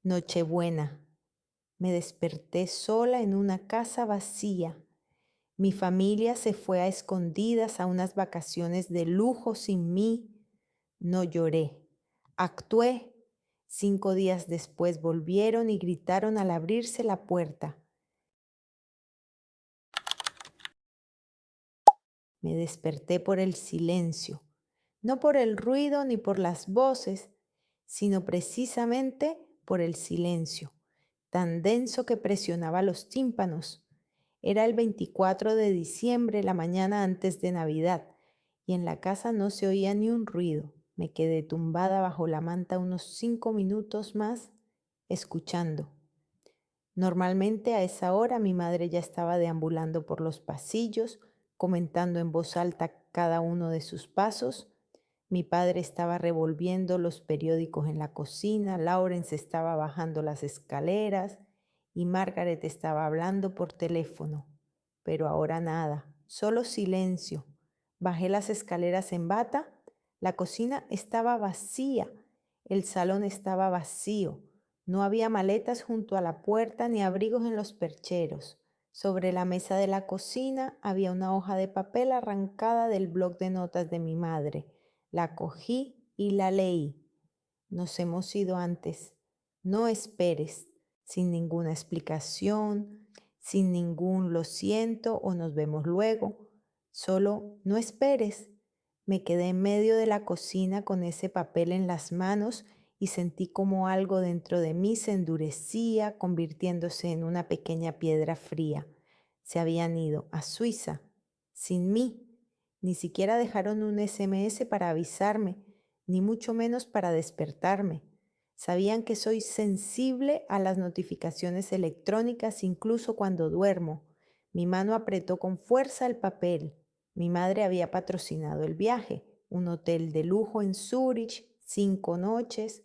Nochebuena. Me desperté sola en una casa vacía. Mi familia se fue a escondidas a unas vacaciones de lujo sin mí. No lloré. Actué. 5 días después volvieron y gritaron al abrirse la puerta. Me desperté por el silencio, no por el ruido ni por las voces, sino precisamente por el silencio, tan denso que presionaba los tímpanos. Era el 24 de diciembre, la mañana antes de Navidad, y en la casa no se oía ni un ruido. Me quedé tumbada bajo la manta unos 5 minutos más, escuchando. Normalmente a esa hora mi madre ya estaba deambulando por los pasillos, comentando en voz alta cada uno de sus pasos. Mi padre estaba revolviendo los periódicos en la cocina, Lawrence estaba bajando las escaleras y Margaret estaba hablando por teléfono. Pero ahora nada, solo silencio. Bajé las escaleras en bata, la cocina estaba vacía, el salón estaba vacío. No había maletas junto a la puerta ni abrigos en los percheros. Sobre la mesa de la cocina había una hoja de papel arrancada del bloc de notas de mi madre. La cogí y la leí. Nos hemos ido antes. No esperes, sin ninguna explicación, sin ningún lo siento o nos vemos luego. Solo no esperes. Me quedé en medio de la cocina con ese papel en las manos y sentí como algo dentro de mí se endurecía, convirtiéndose en una pequeña piedra fría. Se habían ido a Suiza, sin mí. Ni siquiera dejaron un SMS para avisarme, ni mucho menos para despertarme. Sabían que soy sensible a las notificaciones electrónicas incluso cuando duermo. Mi mano apretó con fuerza el papel. Mi madre había patrocinado el viaje, un hotel de lujo en Zúrich, 5 noches,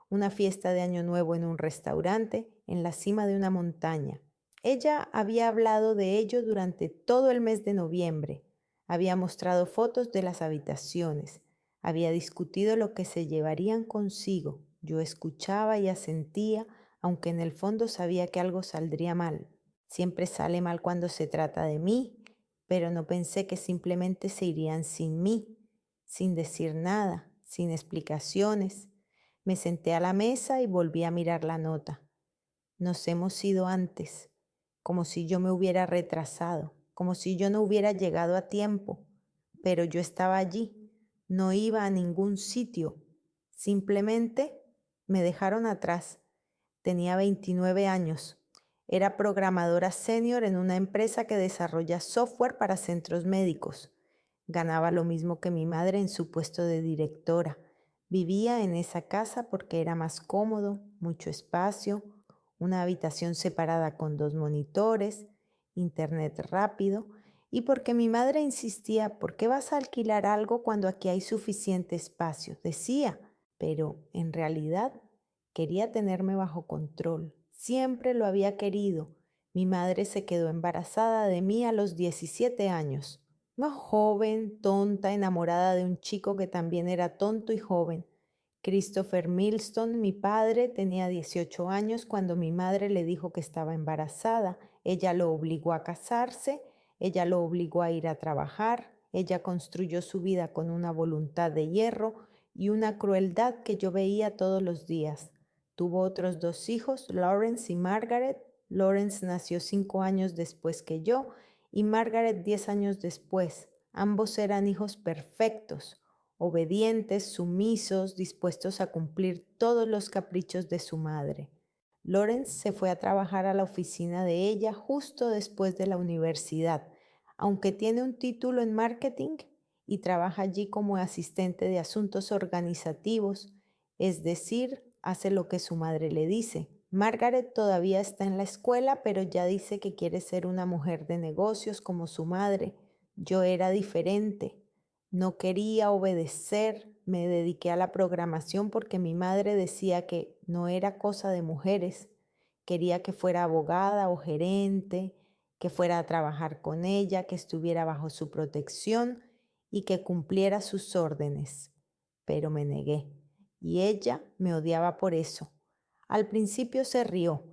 una fiesta de Año Nuevo en un restaurante en la cima de una montaña. Ella había hablado de ello durante todo el mes de noviembre. Había mostrado fotos de las habitaciones. Había discutido lo que se llevarían consigo. Yo escuchaba y asentía, aunque en el fondo sabía que algo saldría mal. Siempre sale mal cuando se trata de mí, pero no pensé que simplemente se irían sin mí, sin decir nada, sin explicaciones. Me senté a la mesa y volví a mirar la nota. Nos hemos ido antes, como si yo me hubiera retrasado, como si yo no hubiera llegado a tiempo, pero yo estaba allí, no iba a ningún sitio, simplemente me dejaron atrás. Tenía 29 años, era programadora senior en una empresa que desarrolla software para centros médicos. Ganaba lo mismo que mi madre en su puesto de directora. Vivía en esa casa porque era más cómodo, mucho espacio, una habitación separada con 2 monitores, internet rápido y porque mi madre insistía, ¿por qué vas a alquilar algo cuando aquí hay suficiente espacio? Decía, pero en realidad quería tenerme bajo control. Siempre lo había querido. Mi madre se quedó embarazada de mí a los 17 años. Más joven, tonta, enamorada de un chico que también era tonto y joven. Christopher Milston, mi padre, tenía 18 años cuando mi madre le dijo que estaba embarazada. Ella lo obligó a casarse, ella lo obligó a ir a trabajar, ella construyó su vida con una voluntad de hierro y una crueldad que yo veía todos los días. Tuvo otros 2 hijos, Lawrence y Margaret. Lawrence nació 5 años después que yo y Margaret 10 años después. Ambos eran hijos perfectos, obedientes, sumisos, dispuestos a cumplir todos los caprichos de su madre. Lawrence se fue a trabajar a la oficina de ella justo después de la universidad, aunque tiene un título en marketing y trabaja allí como asistente de asuntos organizativos, es decir, hace lo que su madre le dice. Margaret todavía está en la escuela, pero ya dice que quiere ser una mujer de negocios como su madre. Yo era diferente. No quería obedecer, me dediqué a la programación porque mi madre decía que no era cosa de mujeres. Quería que fuera abogada o gerente, que fuera a trabajar con ella, que estuviera bajo su protección y que cumpliera sus órdenes. Pero me negué y ella me odiaba por eso. Al principio se rió.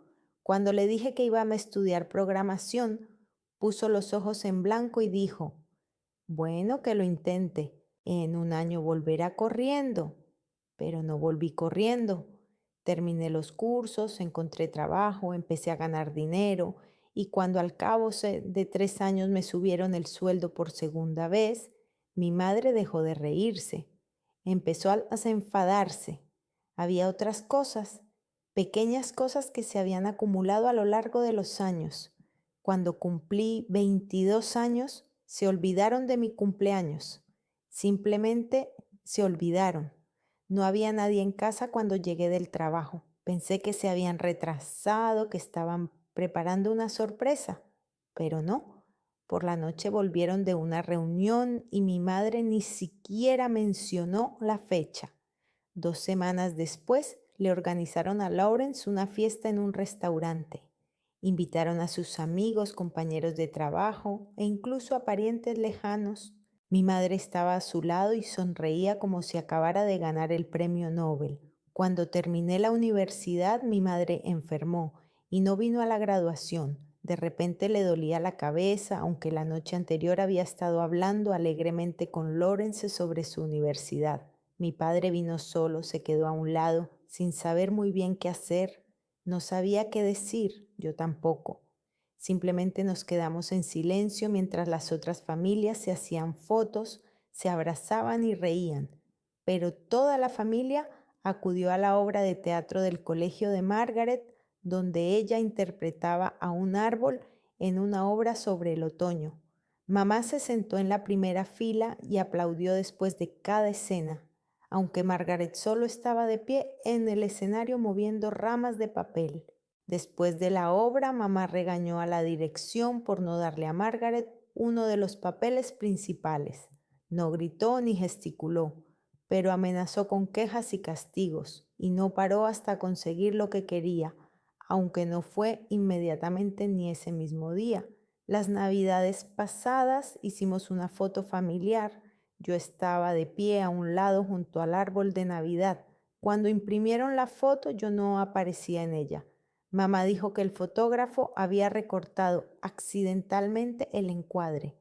Cuando le dije que iba a estudiar programación, puso los ojos en blanco y dijo, bueno, que lo intente. En un año volverá corriendo. Pero no volví corriendo. Terminé los cursos, encontré trabajo, empecé a ganar dinero y cuando al cabo de 3 años me subieron el sueldo por segunda vez, mi madre dejó de reírse. Empezó a enfadarse. Había otras cosas, pequeñas cosas que se habían acumulado a lo largo de los años. Cuando cumplí 22 años, se olvidaron de mi cumpleaños. Simplemente se olvidaron. No había nadie en casa cuando llegué del trabajo. Pensé que se habían retrasado, que estaban preparando una sorpresa, pero no. Por la noche volvieron de una reunión y mi madre ni siquiera mencionó la fecha. 2 semanas después le organizaron a Lawrence una fiesta en un restaurante. Invitaron a sus amigos, compañeros de trabajo e incluso a parientes lejanos. Mi madre estaba a su lado y sonreía como si acabara de ganar el premio Nobel. Cuando terminé la universidad, mi madre enfermó y no vino a la graduación. De repente le dolía la cabeza, aunque la noche anterior había estado hablando alegremente con Lawrence sobre su universidad. Mi padre vino solo, se quedó a un lado, sin saber muy bien qué hacer. No sabía qué decir, yo tampoco. Simplemente nos quedamos en silencio mientras las otras familias se hacían fotos, se abrazaban y reían. Pero toda la familia acudió a la obra de teatro del colegio de Margaret, donde ella interpretaba a un árbol en una obra sobre el otoño. Mamá se sentó en la primera fila y aplaudió después de cada escena, aunque Margaret solo estaba de pie en el escenario moviendo ramas de papel. Después de la obra, mamá regañó a la dirección por no darle a Margaret uno de los papeles principales. No gritó ni gesticuló, pero amenazó con quejas y castigos, y no paró hasta conseguir lo que quería, aunque no fue inmediatamente ni ese mismo día. Las navidades pasadas hicimos una foto familiar. Yo estaba de pie a un lado junto al árbol de Navidad. Cuando imprimieron la foto, yo no aparecía en ella. Mamá dijo que el fotógrafo había recortado accidentalmente el encuadre.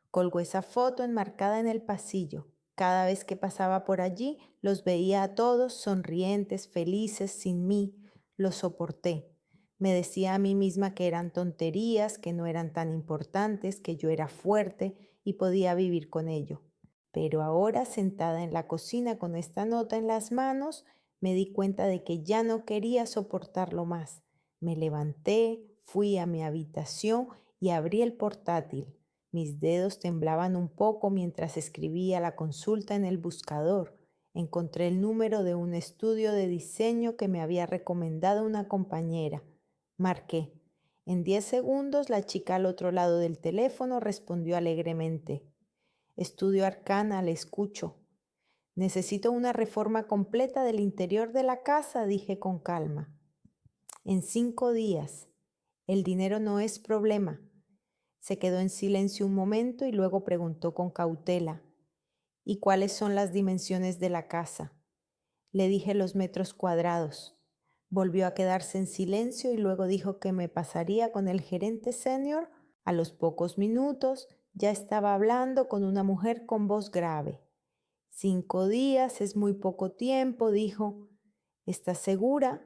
Colgó esa foto enmarcada en el pasillo. Cada vez que pasaba por allí, los veía a todos sonrientes, felices, sin mí. Los soporté. Me decía a mí misma que eran tonterías, que no eran tan importantes, que yo era fuerte y podía vivir con ello. Pero ahora, sentada en la cocina con esta nota en las manos, me di cuenta de que ya no quería soportarlo más. Me levanté, fui a mi habitación y abrí el portátil. Mis dedos temblaban un poco mientras escribía la consulta en el buscador. Encontré el número de un estudio de diseño que me había recomendado una compañera. Marqué. En 10 segundos la chica al otro lado del teléfono respondió alegremente. Estudio Arcana, le escucho. Necesito una reforma completa del interior de la casa, dije con calma. En 5 días. El dinero no es problema. Se quedó en silencio un momento y luego preguntó con cautela. ¿Y cuáles son las dimensiones de la casa? Le dije los metros cuadrados. Volvió a quedarse en silencio y luego dijo que me pasaría con el gerente senior. A los pocos minutos ya estaba hablando con una mujer con voz grave. 5 días es muy poco tiempo, dijo. ¿Estás segura?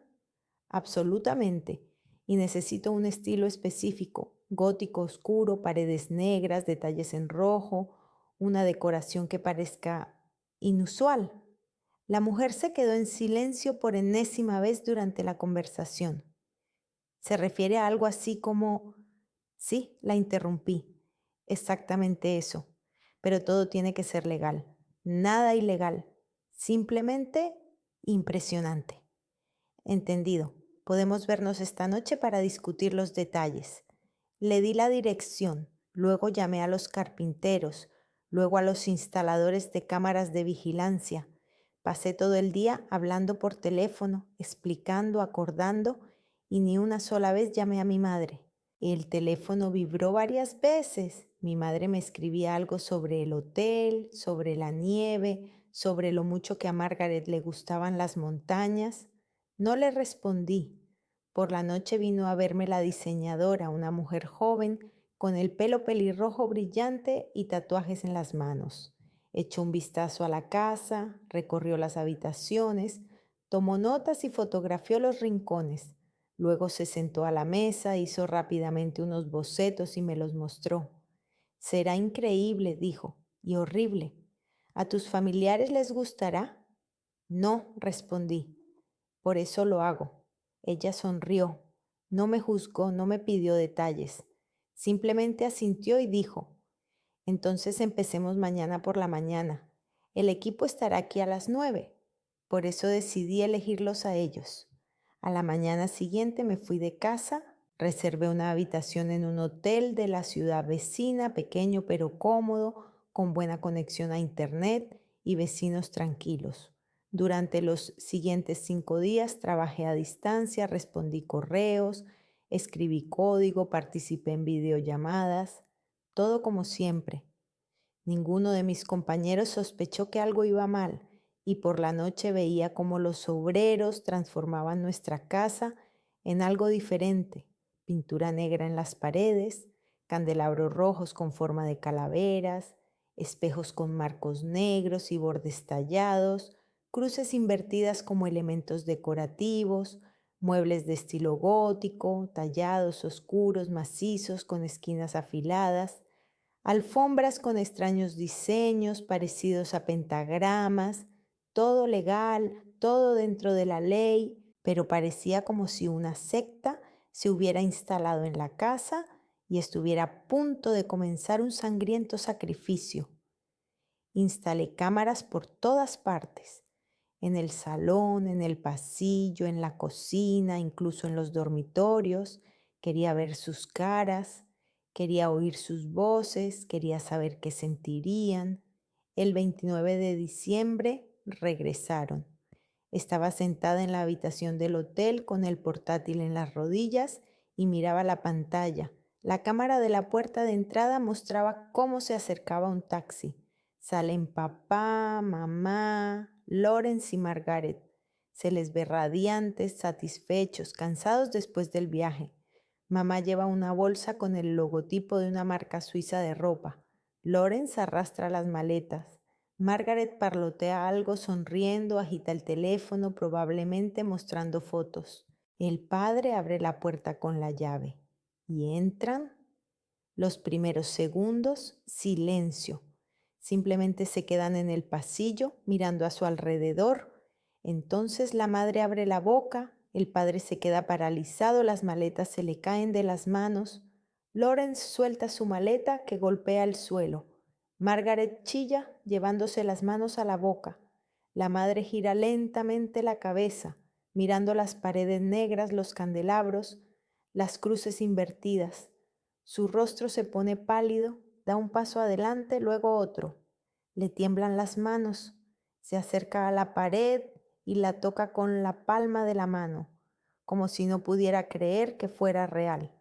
Absolutamente. Y necesito un estilo específico, gótico oscuro, paredes negras, detalles en rojo, una decoración que parezca inusual. La mujer se quedó en silencio por enésima vez durante la conversación. ¿Se refiere a algo así como... Sí, la interrumpí. Exactamente eso. Pero todo tiene que ser legal. Nada ilegal. Simplemente impresionante. Entendido. Podemos vernos esta noche para discutir los detalles. Le di la dirección, luego llamé a los carpinteros, luego a los instaladores de cámaras de vigilancia. Pasé todo el día hablando por teléfono, explicando, acordando, y ni una sola vez llamé a mi madre. El teléfono vibró varias veces. Mi madre me escribía algo sobre el hotel, sobre la nieve, sobre lo mucho que a Margaret le gustaban las montañas. No le respondí. Por la noche vino a verme la diseñadora, una mujer joven, con el pelo pelirrojo brillante y tatuajes en las manos. Echó un vistazo a la casa, recorrió las habitaciones, tomó notas y fotografió los rincones. Luego se sentó a la mesa, hizo rápidamente unos bocetos y me los mostró. Será increíble, dijo, y horrible. ¿A tus familiares les gustará? No, respondí. Por eso lo hago. Ella sonrió. No me juzgó, no me pidió detalles. Simplemente asintió y dijo, entonces empecemos mañana por la mañana. El equipo estará aquí a las 9. Por eso decidí elegirlos a ellos. A la mañana siguiente me fui de casa, reservé una habitación en un hotel de la ciudad vecina, pequeño pero cómodo, con buena conexión a internet y vecinos tranquilos. Durante los siguientes 5 días trabajé a distancia, respondí correos, escribí código, participé en videollamadas, todo como siempre. Ninguno de mis compañeros sospechó que algo iba mal y por la noche veía cómo los obreros transformaban nuestra casa en algo diferente. Pintura negra en las paredes, candelabros rojos con forma de calaveras, espejos con marcos negros y bordes tallados, cruces invertidas como elementos decorativos, muebles de estilo gótico, tallados, oscuros, macizos, con esquinas afiladas, alfombras con extraños diseños parecidos a pentagramas, todo legal, todo dentro de la ley, pero parecía como si una secta se hubiera instalado en la casa y estuviera a punto de comenzar un sangriento sacrificio. Instalé cámaras por todas partes, en el salón, en el pasillo, en la cocina, incluso en los dormitorios. Quería ver sus caras, quería oír sus voces, quería saber qué sentirían. El 29 de diciembre regresaron. Estaba sentada en la habitación del hotel con el portátil en las rodillas y miraba la pantalla. La cámara de la puerta de entrada mostraba cómo se acercaba un taxi. Salen papá, mamá, Lawrence y Margaret. Se les ve radiantes, satisfechos, cansados después del viaje. Mamá lleva una bolsa con el logotipo de una marca suiza de ropa. Lawrence arrastra las maletas. Margaret parlotea algo sonriendo, agita el teléfono, probablemente mostrando fotos. El padre abre la puerta con la llave. ¿Y entran? Los primeros segundos, silencio. Simplemente se quedan en el pasillo mirando a su alrededor. Entonces la madre abre la boca, el padre se queda paralizado, las maletas se le caen de las manos. Lawrence suelta su maleta que golpea el suelo. Margaret chilla llevándose las manos a la boca. La madre gira lentamente la cabeza, mirando las paredes negras, los candelabros, las cruces invertidas. Su rostro se pone pálido, da un paso adelante, luego otro. Le tiemblan las manos, se acerca a la pared y la toca con la palma de la mano, como si no pudiera creer que fuera real.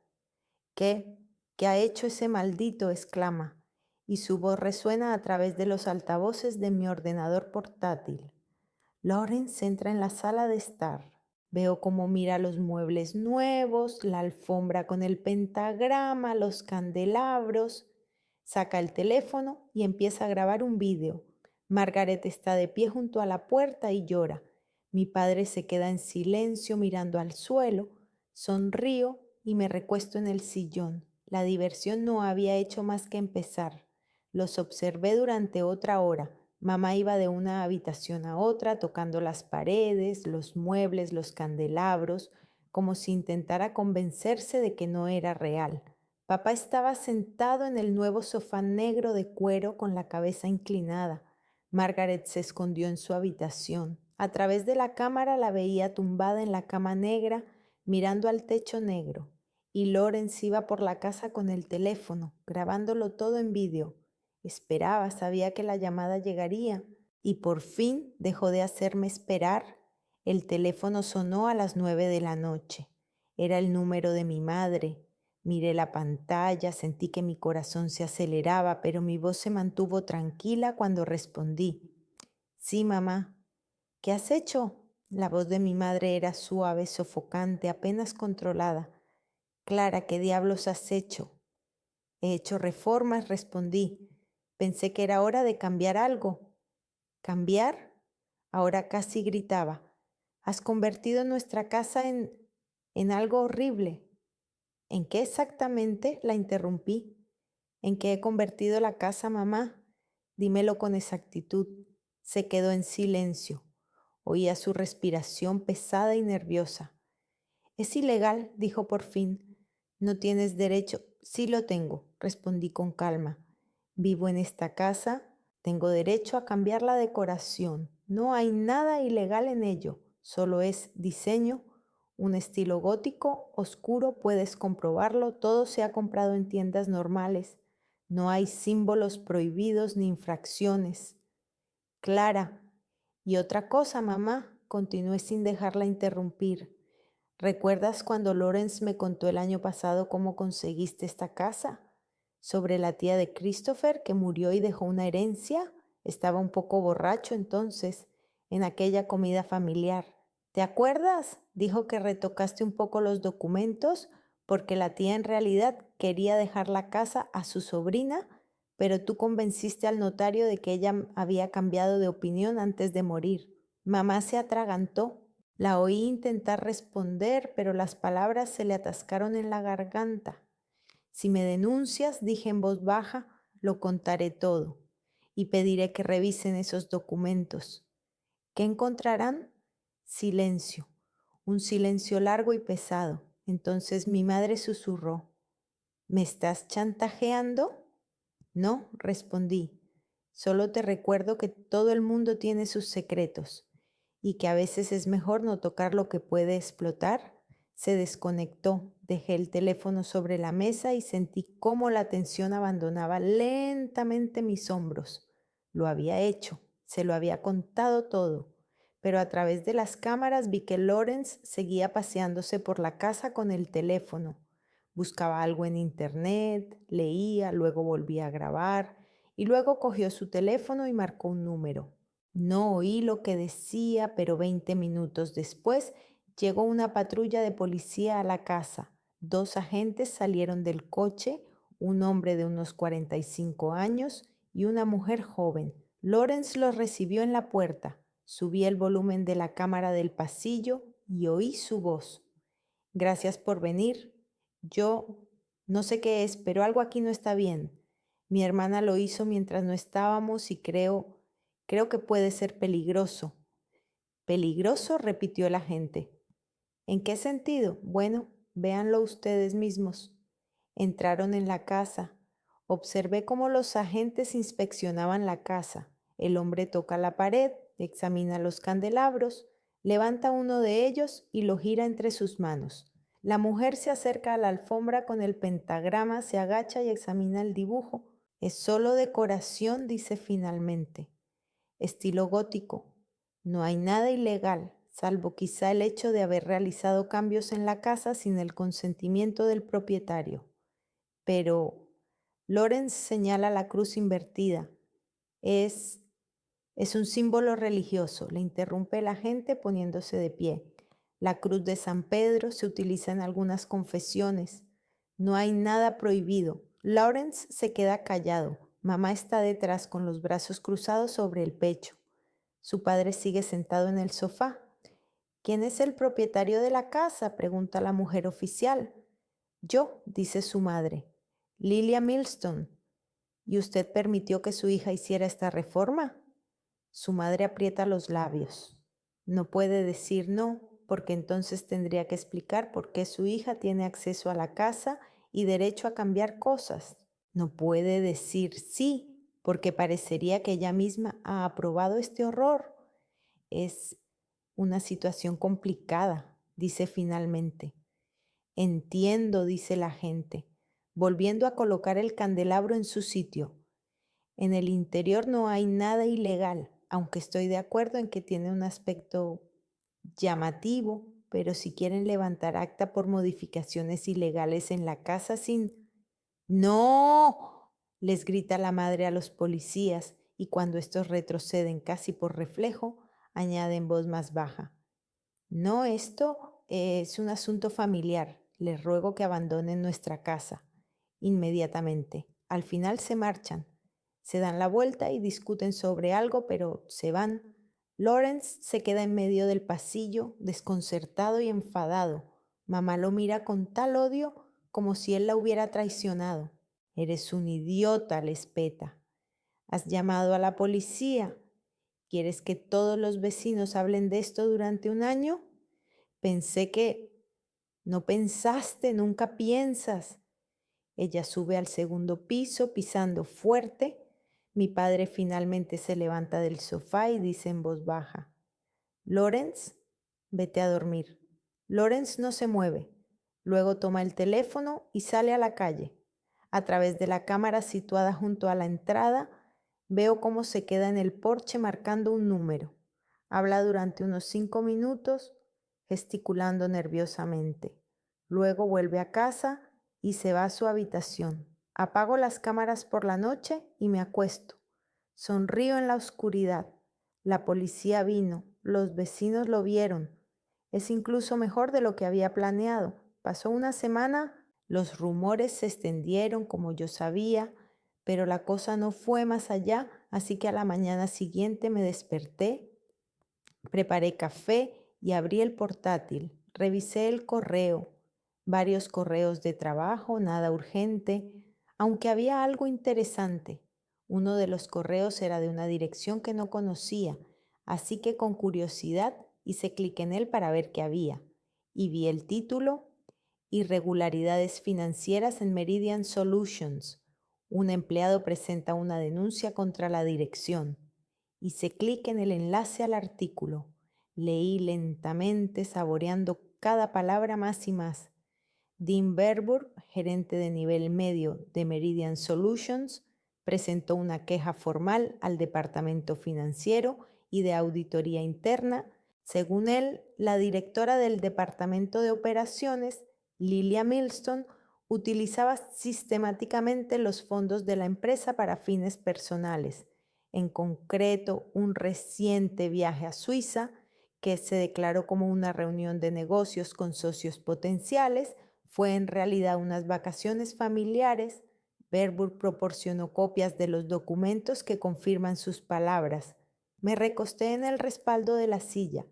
¿Qué? ¿Qué ha hecho ese maldito?, exclama, y su voz resuena a través de los altavoces de mi ordenador portátil. Lawrence entra en la sala de estar. Veo cómo mira los muebles nuevos, la alfombra con el pentagrama, los candelabros. Saca el teléfono y empieza a grabar un vídeo. Margaret está de pie junto a la puerta y llora. Mi padre se queda en silencio mirando al suelo. Sonrío y me recuesto en el sillón. La diversión no había hecho más que empezar. Los observé durante otra hora. Mamá iba de una habitación a otra, tocando las paredes, los muebles, los candelabros, como si intentara convencerse de que no era real. Papá estaba sentado en el nuevo sofá negro de cuero con la cabeza inclinada. Margaret se escondió en su habitación. A través de la cámara la veía tumbada en la cama negra, mirando al techo negro. Y Lawrence iba por la casa con el teléfono, grabándolo todo en vídeo. Esperaba, sabía que la llamada llegaría y por fin dejó de hacerme esperar. El teléfono sonó a las 9 de la noche. Era el número de mi madre. Miré la pantalla, sentí que mi corazón se aceleraba, pero mi voz se mantuvo tranquila cuando respondí. Sí, mamá. ¿Qué has hecho? La voz de mi madre era suave, sofocante, apenas controlada. Clara, ¿qué diablos has hecho? He hecho reformas, respondí. Pensé que era hora de cambiar algo. ¿Cambiar? Ahora casi gritaba. Has convertido nuestra casa en algo horrible. ¿En qué exactamente? La interrumpí. ¿En qué he convertido la casa, mamá? Dímelo con exactitud. Se quedó en silencio. Oía su respiración pesada y nerviosa. Es ilegal, dijo por fin. No tienes derecho. Sí lo tengo, respondí con calma. Vivo en esta casa, tengo derecho a cambiar la decoración. No hay nada ilegal en ello, solo es diseño, un estilo gótico, oscuro, puedes comprobarlo, todo se ha comprado en tiendas normales. No hay símbolos prohibidos ni infracciones. Clara, y otra cosa, mamá, continué sin dejarla interrumpir. ¿Recuerdas cuando Lawrence me contó el año pasado cómo conseguiste esta casa? Sobre la tía de Christopher que murió y dejó una herencia. Estaba un poco borracho entonces, en aquella comida familiar. ¿Te acuerdas? Dijo que retocaste un poco los documentos porque la tía en realidad quería dejar la casa a su sobrina, pero tú convenciste al notario de que ella había cambiado de opinión antes de morir. Mamá se atragantó. La oí intentar responder, pero las palabras se le atascaron en la garganta. Si me denuncias, dije en voz baja, lo contaré todo y pediré que revisen esos documentos. ¿Qué encontrarán? Silencio, un silencio largo y pesado. Entonces mi madre susurró, ¿me estás chantajeando? No, respondí. Solo te recuerdo que todo el mundo tiene sus secretos y que a veces es mejor no tocar lo que puede explotar. Se desconectó, dejé el teléfono sobre la mesa y sentí cómo la tensión abandonaba lentamente mis hombros. Lo había hecho, se lo había contado todo, pero a través de las cámaras vi que Lawrence seguía paseándose por la casa con el teléfono. Buscaba algo en internet, leía, luego volvía a grabar y luego cogió su teléfono y marcó un número. No oí lo que decía, pero 20 minutos después llegó una patrulla de policía a la casa. 2 agentes salieron del coche, un hombre de unos 45 años y una mujer joven. Lawrence los recibió en la puerta. Subí el volumen de la cámara del pasillo y oí su voz. Gracias por venir. Yo no sé qué es, pero algo aquí no está bien. Mi hermana lo hizo mientras no estábamos y creo que puede ser peligroso. ¿Peligroso?, repitió el agente. ¿En qué sentido? Bueno, véanlo ustedes mismos. Entraron en la casa. Observé cómo los agentes inspeccionaban la casa. El hombre toca la pared, examina los candelabros, levanta uno de ellos y lo gira entre sus manos. La mujer se acerca a la alfombra con el pentagrama, se agacha y examina el dibujo. Es solo decoración, dice finalmente. Estilo gótico. No hay nada ilegal, salvo quizá el hecho de haber realizado cambios en la casa sin el consentimiento del propietario. Pero Lawrence señala la cruz invertida. Es es un símbolo religioso, le interrumpe el agente poniéndose de pie. La cruz de San Pedro se utiliza en algunas confesiones. No hay nada prohibido. Lawrence se queda callado. Mamá está detrás con los brazos cruzados sobre el pecho. Su padre sigue sentado en el sofá. ¿Quién es el propietario de la casa?, pregunta la mujer oficial. Yo, dice su madre. Lilia Milston. ¿Y usted permitió que su hija hiciera esta reforma? Su madre aprieta los labios. No puede decir no, porque entonces tendría que explicar por qué su hija tiene acceso a la casa y derecho a cambiar cosas. No puede decir sí, porque parecería que ella misma ha aprobado este horror. Es una situación complicada, dice finalmente. Entiendo, dice la gente, volviendo a colocar el candelabro en su sitio. En el interior no hay nada ilegal, aunque estoy de acuerdo en que tiene un aspecto llamativo, pero si quieren levantar acta por modificaciones ilegales en la casa sin... ¡No!, les grita la madre a los policías y cuando estos retroceden casi por reflejo, añade en voz más baja. No, esto es un asunto familiar. Les ruego que abandonen nuestra casa inmediatamente. Al final se marchan. Se dan la vuelta y discuten sobre algo, pero se van. Lawrence se queda en medio del pasillo, desconcertado y enfadado. Mamá lo mira con tal odio como si él la hubiera traicionado. Eres un idiota, le espeta. ¿Has llamado a la policía? ¿Quieres que todos los vecinos hablen de esto durante un año? Pensé que no pensaste, nunca piensas. Ella sube al segundo piso pisando fuerte. Mi padre finalmente se levanta del sofá y dice en voz baja: Lawrence, vete a dormir. Lawrence no se mueve. Luego toma el teléfono y sale a la calle. A través de la cámara situada junto a la entrada, veo cómo se queda en el porche marcando un número. Habla durante unos 5 minutos, gesticulando nerviosamente. Luego vuelve a casa y se va a su habitación. Apago las cámaras por la noche y me acuesto. Sonrío en la oscuridad. La policía vino, los vecinos lo vieron. Es incluso mejor de lo que había planeado. Pasó una semana, los rumores se extendieron como yo sabía, pero la cosa no fue más allá, así que a la mañana siguiente me desperté, preparé café y abrí el portátil. Revisé el correo, varios correos de trabajo, nada urgente, aunque había algo interesante. Uno de los correos era de una dirección que no conocía, así que con curiosidad hice clic en él para ver qué había y vi el título: Irregularidades financieras en Meridian Solutions. Un empleado presenta una denuncia contra la dirección. Hice clic en el enlace al artículo. Leí lentamente, saboreando cada palabra más y más. Dean Verburg, gerente de nivel medio de Meridian Solutions, presentó una queja formal al departamento financiero y de auditoría interna. Según él, la directora del departamento de operaciones, Lilia Milston, utilizaba sistemáticamente los fondos de la empresa para fines personales, en concreto un reciente viaje a Suiza, que se declaró como una reunión de negocios con socios potenciales, fue en realidad unas vacaciones familiares. Verburg proporcionó copias de los documentos que confirman sus palabras. Me recosté en el respaldo de la silla.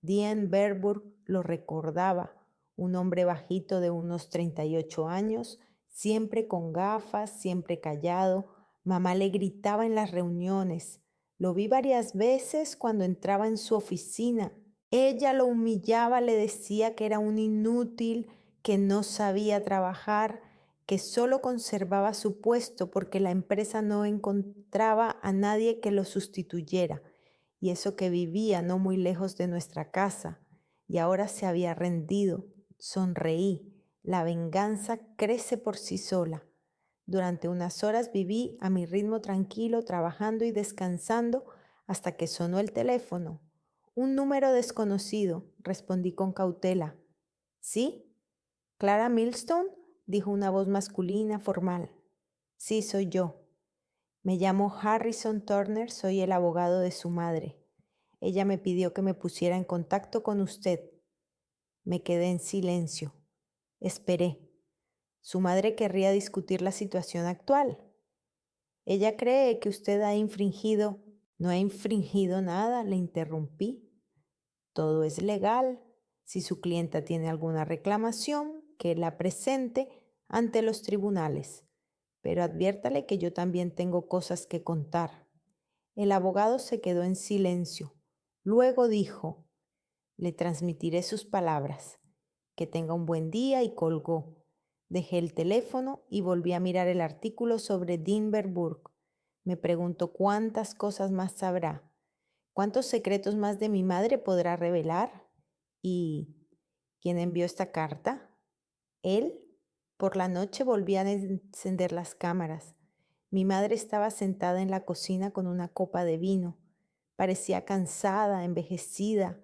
Dean Verburg lo recordaba, un hombre bajito de unos 38 años, siempre con gafas, siempre callado. Mamá le gritaba en las reuniones. Lo vi varias veces cuando entraba en su oficina. Ella lo humillaba, le decía que era un inútil, que no sabía trabajar, que solo conservaba su puesto porque la empresa no encontraba a nadie que lo sustituyera, y eso que vivía no muy lejos de nuestra casa, y ahora se había rendido. Sonreí. La venganza crece por sí sola. Durante unas horas viví a mi ritmo tranquilo, trabajando y descansando hasta que sonó el teléfono. Un número desconocido, respondí con cautela. ¿Sí? ¿Clara Milstone?, dijo una voz masculina formal. Sí, soy yo. Me llamo Harrison Turner, soy el abogado de su madre. Ella me pidió que me pusiera en contacto con usted. Me quedé en silencio. Esperé. Su madre querría discutir la situación actual. Ella cree que usted ha infringido. No he infringido nada, le interrumpí. Todo es legal. Si su clienta tiene alguna reclamación, que la presente ante los tribunales. Pero adviértale que yo también tengo cosas que contar. El abogado se quedó en silencio. Luego dijo: le transmitiré sus palabras. Que tenga un buen día, y colgó. Dejé el teléfono y volví a mirar el artículo sobre Dean Verburg. Me pregunto cuántas cosas más sabrá. ¿Cuántos secretos más de mi madre podrá revelar? ¿Y quién envió esta carta? ¿Él? Por la noche volví a encender las cámaras. Mi madre estaba sentada en la cocina con una copa de vino. Parecía cansada, envejecida.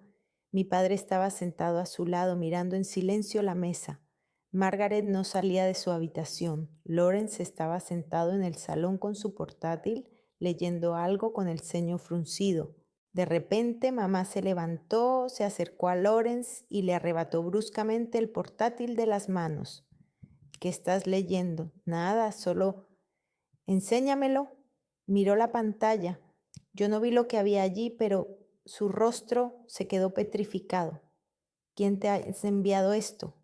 Mi padre estaba sentado a su lado, mirando en silencio la mesa. Margaret no salía de su habitación. Lawrence estaba sentado en el salón con su portátil, leyendo algo con el ceño fruncido. De repente, mamá se levantó, se acercó a Lawrence y le arrebató bruscamente el portátil de las manos. ¿Qué estás leyendo? Nada, solo enséñamelo. Miró la pantalla. Yo no vi lo que había allí, pero su rostro se quedó petrificado. ¿Quién te ha enviado esto?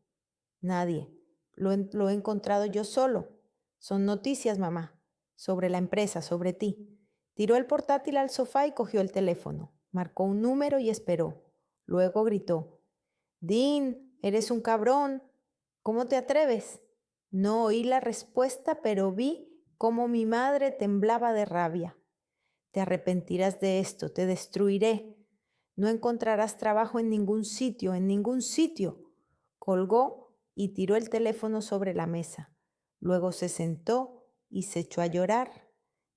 Nadie. Lo he encontrado yo solo. Son noticias, mamá, sobre la empresa, sobre ti. Tiró el portátil al sofá y cogió el teléfono. Marcó un número y esperó. Luego gritó: Dean, eres un cabrón. ¿Cómo te atreves? No oí la respuesta, pero vi cómo mi madre temblaba de rabia. Te arrepentirás de esto, te destruiré. No encontrarás trabajo en ningún sitio, en ningún sitio. Colgó y tiró el teléfono sobre la mesa. Luego se sentó y se echó a llorar.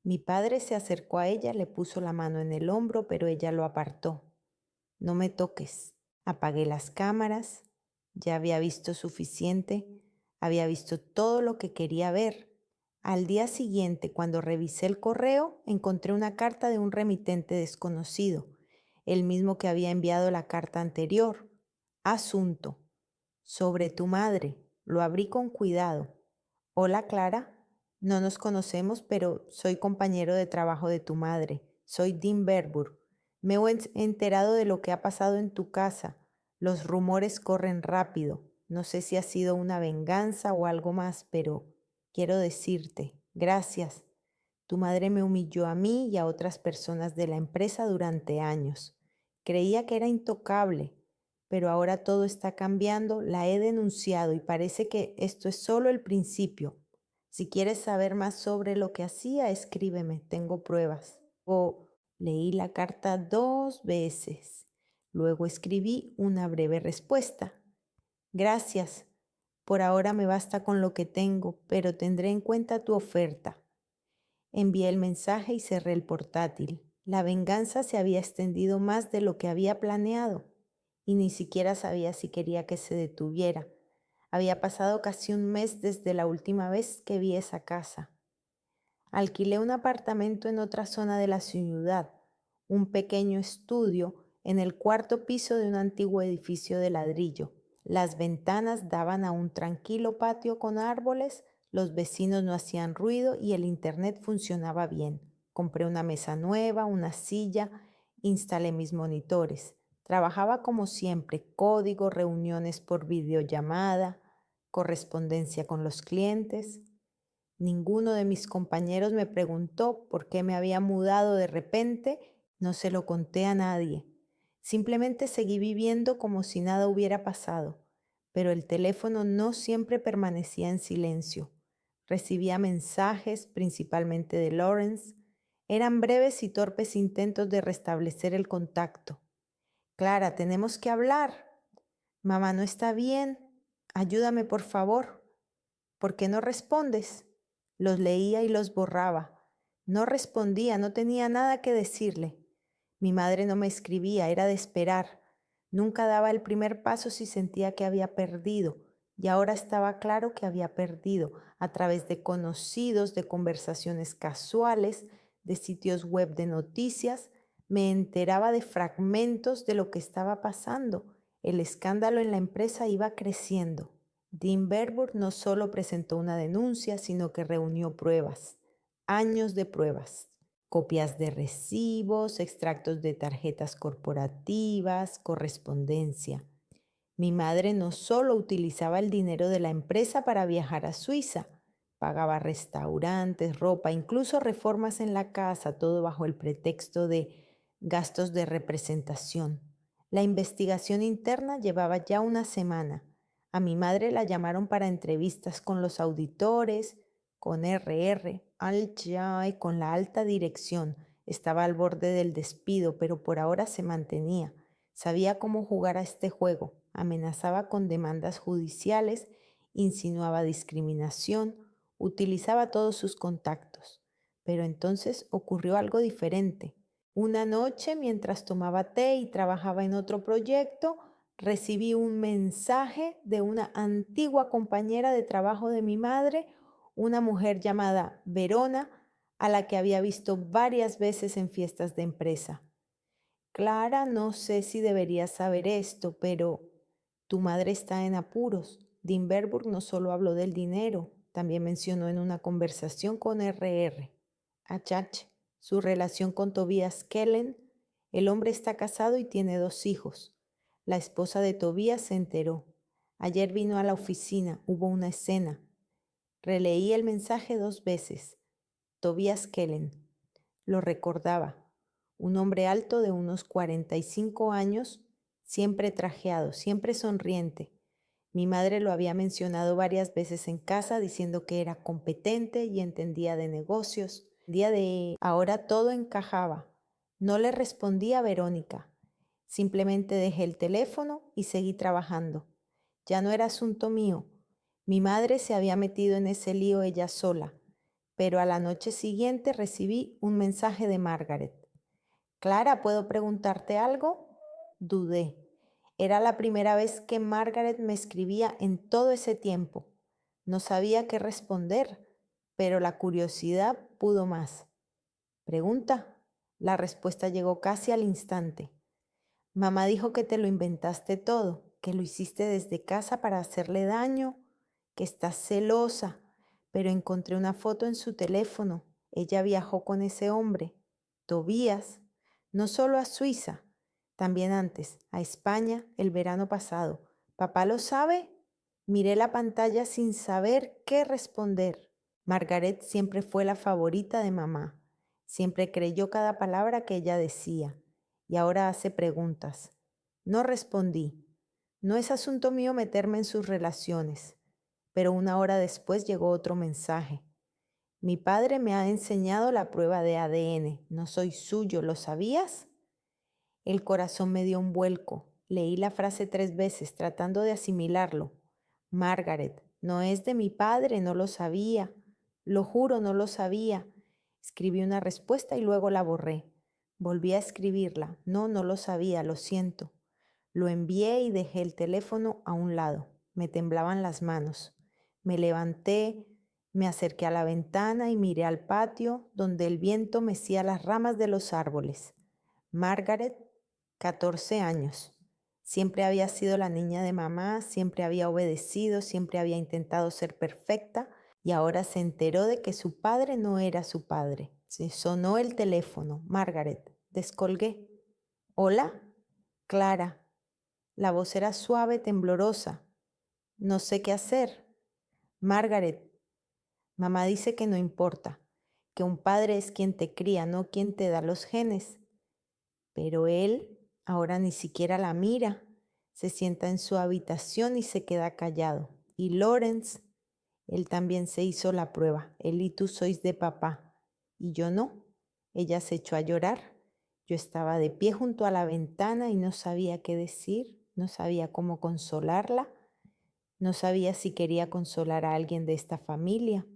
Mi padre se acercó a ella, le puso la mano en el hombro, pero ella lo apartó. No me toques. Apagué las cámaras. Ya había visto suficiente. Había visto todo lo que quería ver. Al día siguiente, cuando revisé el correo, encontré una carta de un remitente desconocido, el mismo que había enviado la carta anterior. Asunto: sobre tu madre. Lo abrí con cuidado. Hola, Clara. No nos conocemos, pero soy compañero de trabajo de tu madre. Soy Dean Verburg. Me he enterado de lo que ha pasado en tu casa. Los rumores corren rápido. No sé si ha sido una venganza o algo más, pero quiero decirte, gracias. Tu madre me humilló a mí y a otras personas de la empresa durante años. Creía que era intocable, pero ahora todo está cambiando. La he denunciado y parece que esto es solo el principio. Si quieres saber más sobre lo que hacía, escríbeme, tengo pruebas. Leí la carta 2 veces. Luego escribí una breve respuesta. Gracias. Por ahora me basta con lo que tengo, pero tendré en cuenta tu oferta. Envié el mensaje y cerré el portátil. La venganza se había extendido más de lo que había planeado y ni siquiera sabía si quería que se detuviera. Había pasado casi un mes desde la última vez que vi esa casa. Alquilé un apartamento en otra zona de la ciudad, un pequeño estudio en el cuarto piso de un antiguo edificio de ladrillo. Las ventanas daban a un tranquilo patio con árboles, los vecinos no hacían ruido y el internet funcionaba bien. Compré una mesa nueva, una silla, instalé mis monitores. Trabajaba como siempre: código, reuniones por videollamada, correspondencia con los clientes. Ninguno de mis compañeros me preguntó por qué me había mudado de repente. No se lo conté a nadie. Simplemente seguí viviendo como si nada hubiera pasado, pero el teléfono no siempre permanecía en silencio. Recibía mensajes, principalmente de Lawrence. Eran breves y torpes intentos de restablecer el contacto. Clara, tenemos que hablar. Mamá no está bien. Ayúdame, por favor. ¿Por qué no respondes? Los leía y los borraba. No respondía, no tenía nada que decirle. Mi madre no me escribía, era de esperar. Nunca daba el primer paso si sentía que había perdido, y ahora estaba claro que había perdido a través de conocidos, de conversaciones casuales, de sitios web de noticias. Me enteraba de fragmentos de lo que estaba pasando. El escándalo en la empresa iba creciendo. Dean Verburg no solo presentó una denuncia, sino que reunió pruebas, años de pruebas, copias de recibos, extractos de tarjetas corporativas, correspondencia. Mi madre no solo utilizaba el dinero de la empresa para viajar a Suiza, pagaba restaurantes, ropa, incluso reformas en la casa, todo bajo el pretexto de gastos de representación. La investigación interna llevaba ya una semana. A mi madre la llamaron para entrevistas con los auditores, con RR, y con la alta dirección. Estaba al borde del despido, pero por ahora se mantenía. Sabía cómo jugar a este juego. Amenazaba con demandas judiciales, insinuaba discriminación, utilizaba todos sus contactos. Pero entonces ocurrió algo diferente. Una noche, mientras tomaba té y trabajaba en otro proyecto, recibí un mensaje de una antigua compañera de trabajo de mi madre, una mujer llamada Verona, a la que había visto varias veces en fiestas de empresa. Clara, no sé si deberías saber esto, pero tu madre está en apuros. Dimberburg no solo habló del dinero, también mencionó en una conversación con RR. Achach, su relación con Tobias Kellen. El hombre está casado y tiene 2 hijos. La esposa de Tobias se enteró. Ayer vino a la oficina, hubo una escena. Releí el mensaje 2 veces. Tobias Kellen. Lo recordaba. Un hombre alto de unos 45 años, siempre trajeado, siempre sonriente. Mi madre lo había mencionado varias veces en casa diciendo que era competente y entendía de negocios. Ahora todo encajaba. No le respondí a Verónica. Simplemente dejé el teléfono y seguí trabajando. Ya no era asunto mío. Mi madre se había metido en ese lío ella sola. Pero a la noche siguiente recibí un mensaje de Margaret. Clara, ¿puedo preguntarte algo? Dudé. Era la primera vez que Margaret me escribía en todo ese tiempo. No sabía qué responder, pero la curiosidad pudo más. Pregunta. La respuesta llegó casi al instante. Mamá dijo que te lo inventaste todo, que lo hiciste desde casa para hacerle daño, que estás celosa, pero encontré una foto en su teléfono. Ella viajó con ese hombre, Tobías, no solo a Suiza, también antes, a España el verano pasado. ¿Papá lo sabe? Miré la pantalla sin saber qué responder. Margaret siempre fue la favorita de mamá. Siempre creyó cada palabra que ella decía y ahora hace preguntas. No respondí. No es asunto mío meterme en sus relaciones. Pero una hora después llegó otro mensaje. Mi padre me ha enseñado la prueba de ADN. No soy suyo, ¿lo sabías? El corazón me dio un vuelco. Leí la frase 3 veces tratando de asimilarlo. Margaret, no es de mi padre, no lo sabía. Lo juro, no lo sabía. Escribí una respuesta y luego la borré. Volví a escribirla. No, no lo sabía, lo siento. Lo envié y dejé el teléfono a un lado. Me temblaban las manos. Me levanté, me acerqué a la ventana y miré al patio donde el viento mecía las ramas de los árboles. Margaret, 14 años. Siempre había sido la niña de mamá, siempre había obedecido, siempre había intentado ser perfecta y ahora se enteró de que su padre no era su padre. Se sonó el teléfono. Margaret, descolgué. ¿Hola? Clara. La voz era suave, temblorosa. No sé qué hacer. Margaret, mamá dice que no importa, que un padre es quien te cría, no quien te da los genes. Pero él ahora ni siquiera la mira. Se sienta en su habitación y se queda callado. Y Lawrence, él también se hizo la prueba. Él y tú sois de papá. Y yo no. Ella se echó a llorar. Yo estaba de pie junto a la ventana y no sabía qué decir, no sabía cómo consolarla, no sabía si quería consolar a alguien de esta familia.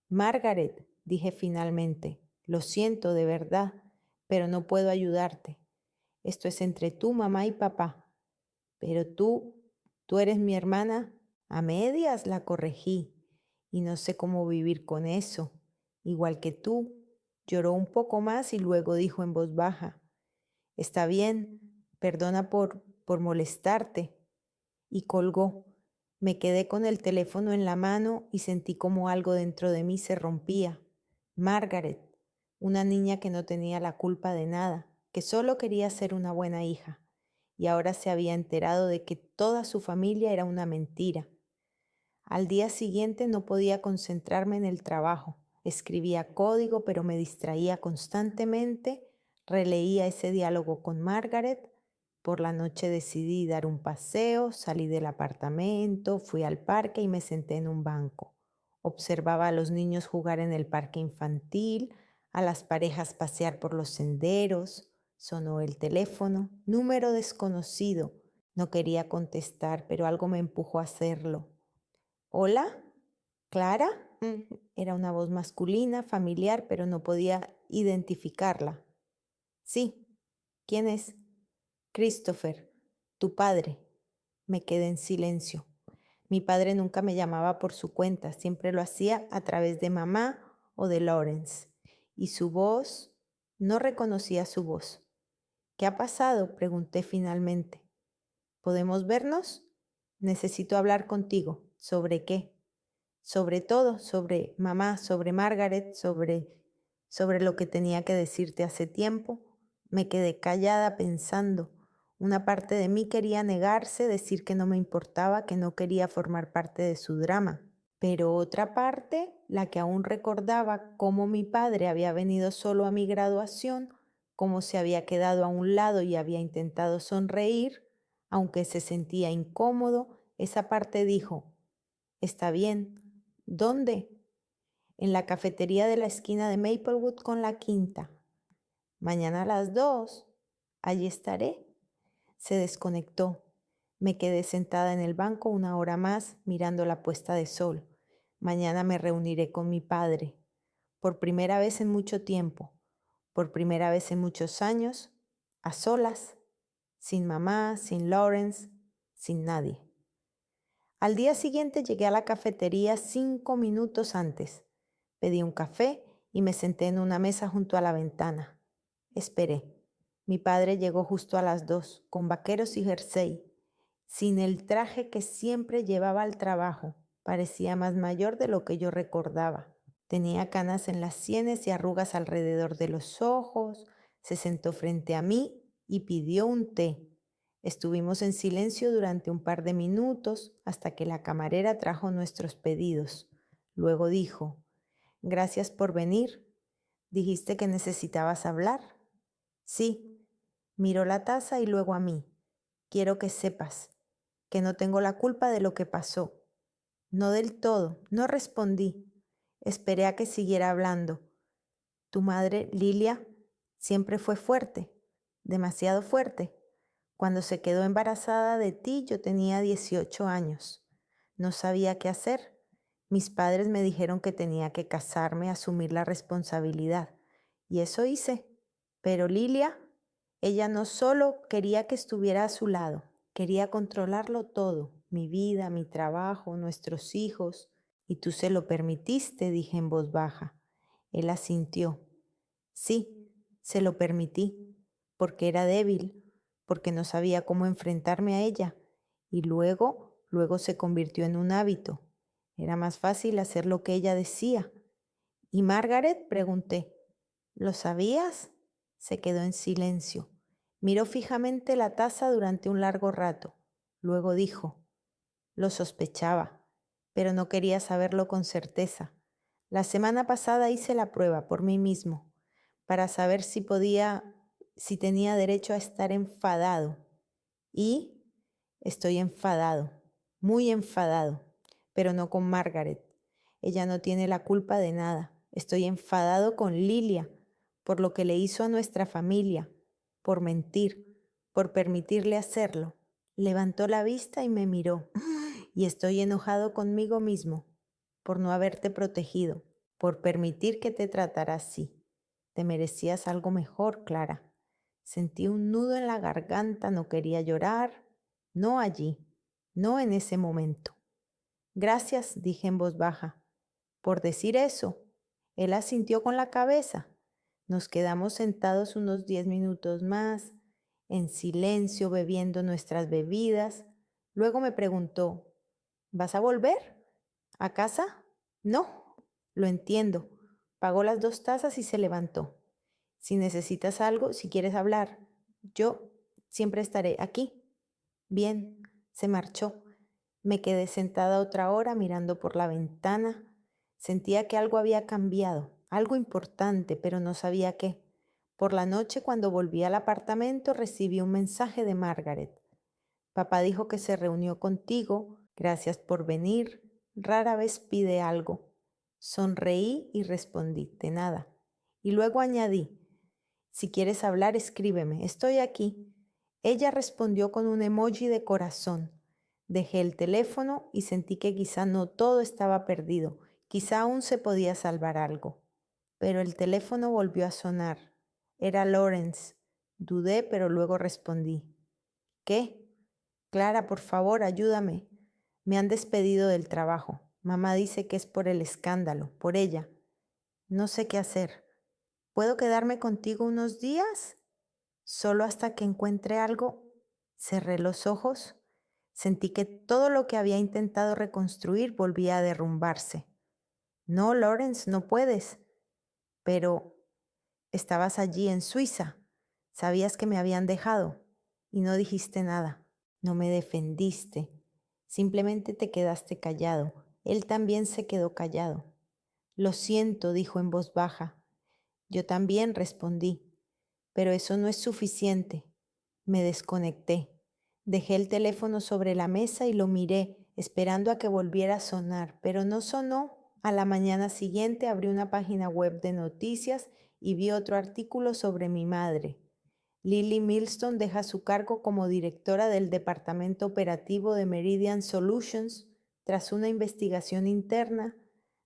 Margaret, dije finalmente, lo siento de verdad, pero no puedo ayudarte. Esto es entre tú, mamá y papá. Pero tú eres mi hermana. A medias la corregí y no sé cómo vivir con eso. Igual que tú, lloró un poco más y luego dijo en voz baja, está bien, perdona por molestarte. Y colgó. Me quedé con el teléfono en la mano y sentí como algo dentro de mí se rompía. Margaret, una niña que no tenía la culpa de nada, que solo quería ser una buena hija, y ahora se había enterado de que toda su familia era una mentira. Al día siguiente no podía concentrarme en el trabajo. Escribía código, pero me distraía constantemente. Releía ese diálogo con Margaret. Por la noche decidí dar un paseo, salí del apartamento, fui al parque y me senté en un banco. Observaba a los niños jugar en el parque infantil, a las parejas pasear por los senderos. Sonó el teléfono, número desconocido. No quería contestar, pero algo me empujó a hacerlo. ¿Hola? ¿Clara? Era una voz masculina, familiar, pero no podía identificarla. Sí. ¿Quién es? Christopher, tu padre. Me quedé en silencio. Mi padre nunca me llamaba por su cuenta, siempre lo hacía a través de mamá o de Lawrence. Y su voz, no reconocía su voz. ¿Qué ha pasado?, pregunté finalmente. ¿Podemos vernos? Necesito hablar contigo. ¿Sobre qué? Sobre todo, sobre mamá, sobre Margaret, sobre lo que tenía que decirte hace tiempo. Me quedé callada pensando. Una parte de mí quería negarse, decir que no me importaba, que no quería formar parte de su drama. Pero otra parte, la que aún recordaba cómo mi padre había venido solo a mi graduación, cómo se había quedado a un lado y había intentado sonreír, aunque se sentía incómodo, esa parte dijo: está bien. ¿Dónde? En la cafetería de la esquina de Maplewood con la Quinta. Mañana a las 2. Allí estaré. Se desconectó. Me quedé sentada en el banco una hora más mirando la puesta de sol. Mañana me reuniré con mi padre. Por primera vez en mucho tiempo. Por primera vez en muchos años. A solas. Sin mamá, sin Lawrence, sin nadie. Al día siguiente llegué a la cafetería 5 minutos antes. Pedí un café y me senté en una mesa junto a la ventana. Esperé. Mi padre llegó justo a las 2, con vaqueros y jersey, sin el traje que siempre llevaba al trabajo. Parecía más mayor de lo que yo recordaba. Tenía canas en las sienes y arrugas alrededor de los ojos. Se sentó frente a mí y pidió un té. Estuvimos en silencio durante un par de minutos hasta que la camarera trajo nuestros pedidos. Luego dijo: gracias por venir. Dijiste que necesitabas hablar. Sí. Miró la taza y luego a mí. Quiero que sepas que no tengo la culpa de lo que pasó. No del todo. No respondí. Esperé a que siguiera hablando. Tu madre, Lilia, siempre fue fuerte, demasiado fuerte. Cuando se quedó embarazada de ti, yo tenía 18 años. No sabía qué hacer. Mis padres me dijeron que tenía que casarme, asumir la responsabilidad. Y eso hice. Pero Lilia, ella no solo quería que estuviera a su lado, quería controlarlo todo, mi vida, mi trabajo, nuestros hijos. Y tú se lo permitiste, dije en voz baja. Él asintió. Sí, se lo permití, porque era débil, porque no sabía cómo enfrentarme a ella. Y luego se convirtió en un hábito. Era más fácil hacer lo que ella decía. ¿Y Margaret?, pregunté. ¿Lo sabías? Se quedó en silencio. Miró fijamente la taza durante un largo rato. Luego dijo: lo sospechaba, pero no quería saberlo con certeza. La semana pasada hice la prueba por mí mismo, para saber si tenía derecho a estar enfadado. Y estoy enfadado, muy enfadado, pero no con Margaret. Ella no tiene la culpa de nada. Estoy enfadado con Lilia, por lo que le hizo a nuestra familia, por mentir, por permitirle hacerlo. Levantó la vista y me miró. Y estoy enojado conmigo mismo, por no haberte protegido, por permitir que te tratara así. Te merecías algo mejor, Clara. Sentí un nudo en la garganta, no quería llorar, no allí, no en ese momento. Gracias, dije en voz baja, por decir eso. Él asintió con la cabeza. Nos quedamos sentados unos 10 minutos más, en silencio, bebiendo nuestras bebidas. Luego me preguntó: ¿vas a volver? ¿A casa? No, lo entiendo. Pagó las 2 tazas y se levantó. Si necesitas algo, si quieres hablar, yo siempre estaré aquí. Bien, se marchó. Me quedé sentada otra hora mirando por la ventana. Sentía que algo había cambiado, algo importante, pero no sabía qué. Por la noche, cuando volví al apartamento, recibí un mensaje de Margaret. Papá dijo que se reunió contigo. Gracias por venir. Rara vez pide algo. Sonreí y respondí: de nada. Y luego añadí: si quieres hablar, escríbeme. Estoy aquí. Ella respondió con un emoji de corazón. Dejé el teléfono y sentí que quizá no todo estaba perdido. Quizá aún se podía salvar algo. Pero el teléfono volvió a sonar. Era Lawrence. Dudé, pero luego respondí. ¿Qué? Clara, por favor, ayúdame. Me han despedido del trabajo. Mamá dice que es por el escándalo, por ella. No sé qué hacer. ¿Puedo quedarme contigo unos días? Solo hasta que encuentre algo, cerré los ojos, sentí que todo lo que había intentado reconstruir volvía a derrumbarse. No, Lawrence, no puedes. Pero estabas allí en Suiza. Sabías que me habían dejado y no dijiste nada. No me defendiste. Simplemente te quedaste callado. Él también se quedó callado. Lo siento, dijo en voz baja. Yo también respondí. Pero eso no es suficiente. Me desconecté. Dejé el teléfono sobre la mesa y lo miré, esperando a que volviera a sonar, pero no sonó. A la mañana siguiente abrí una página web de noticias y vi otro artículo sobre mi madre. Lily Milston deja su cargo como directora del Departamento Operativo de Meridian Solutions. Tras una investigación interna,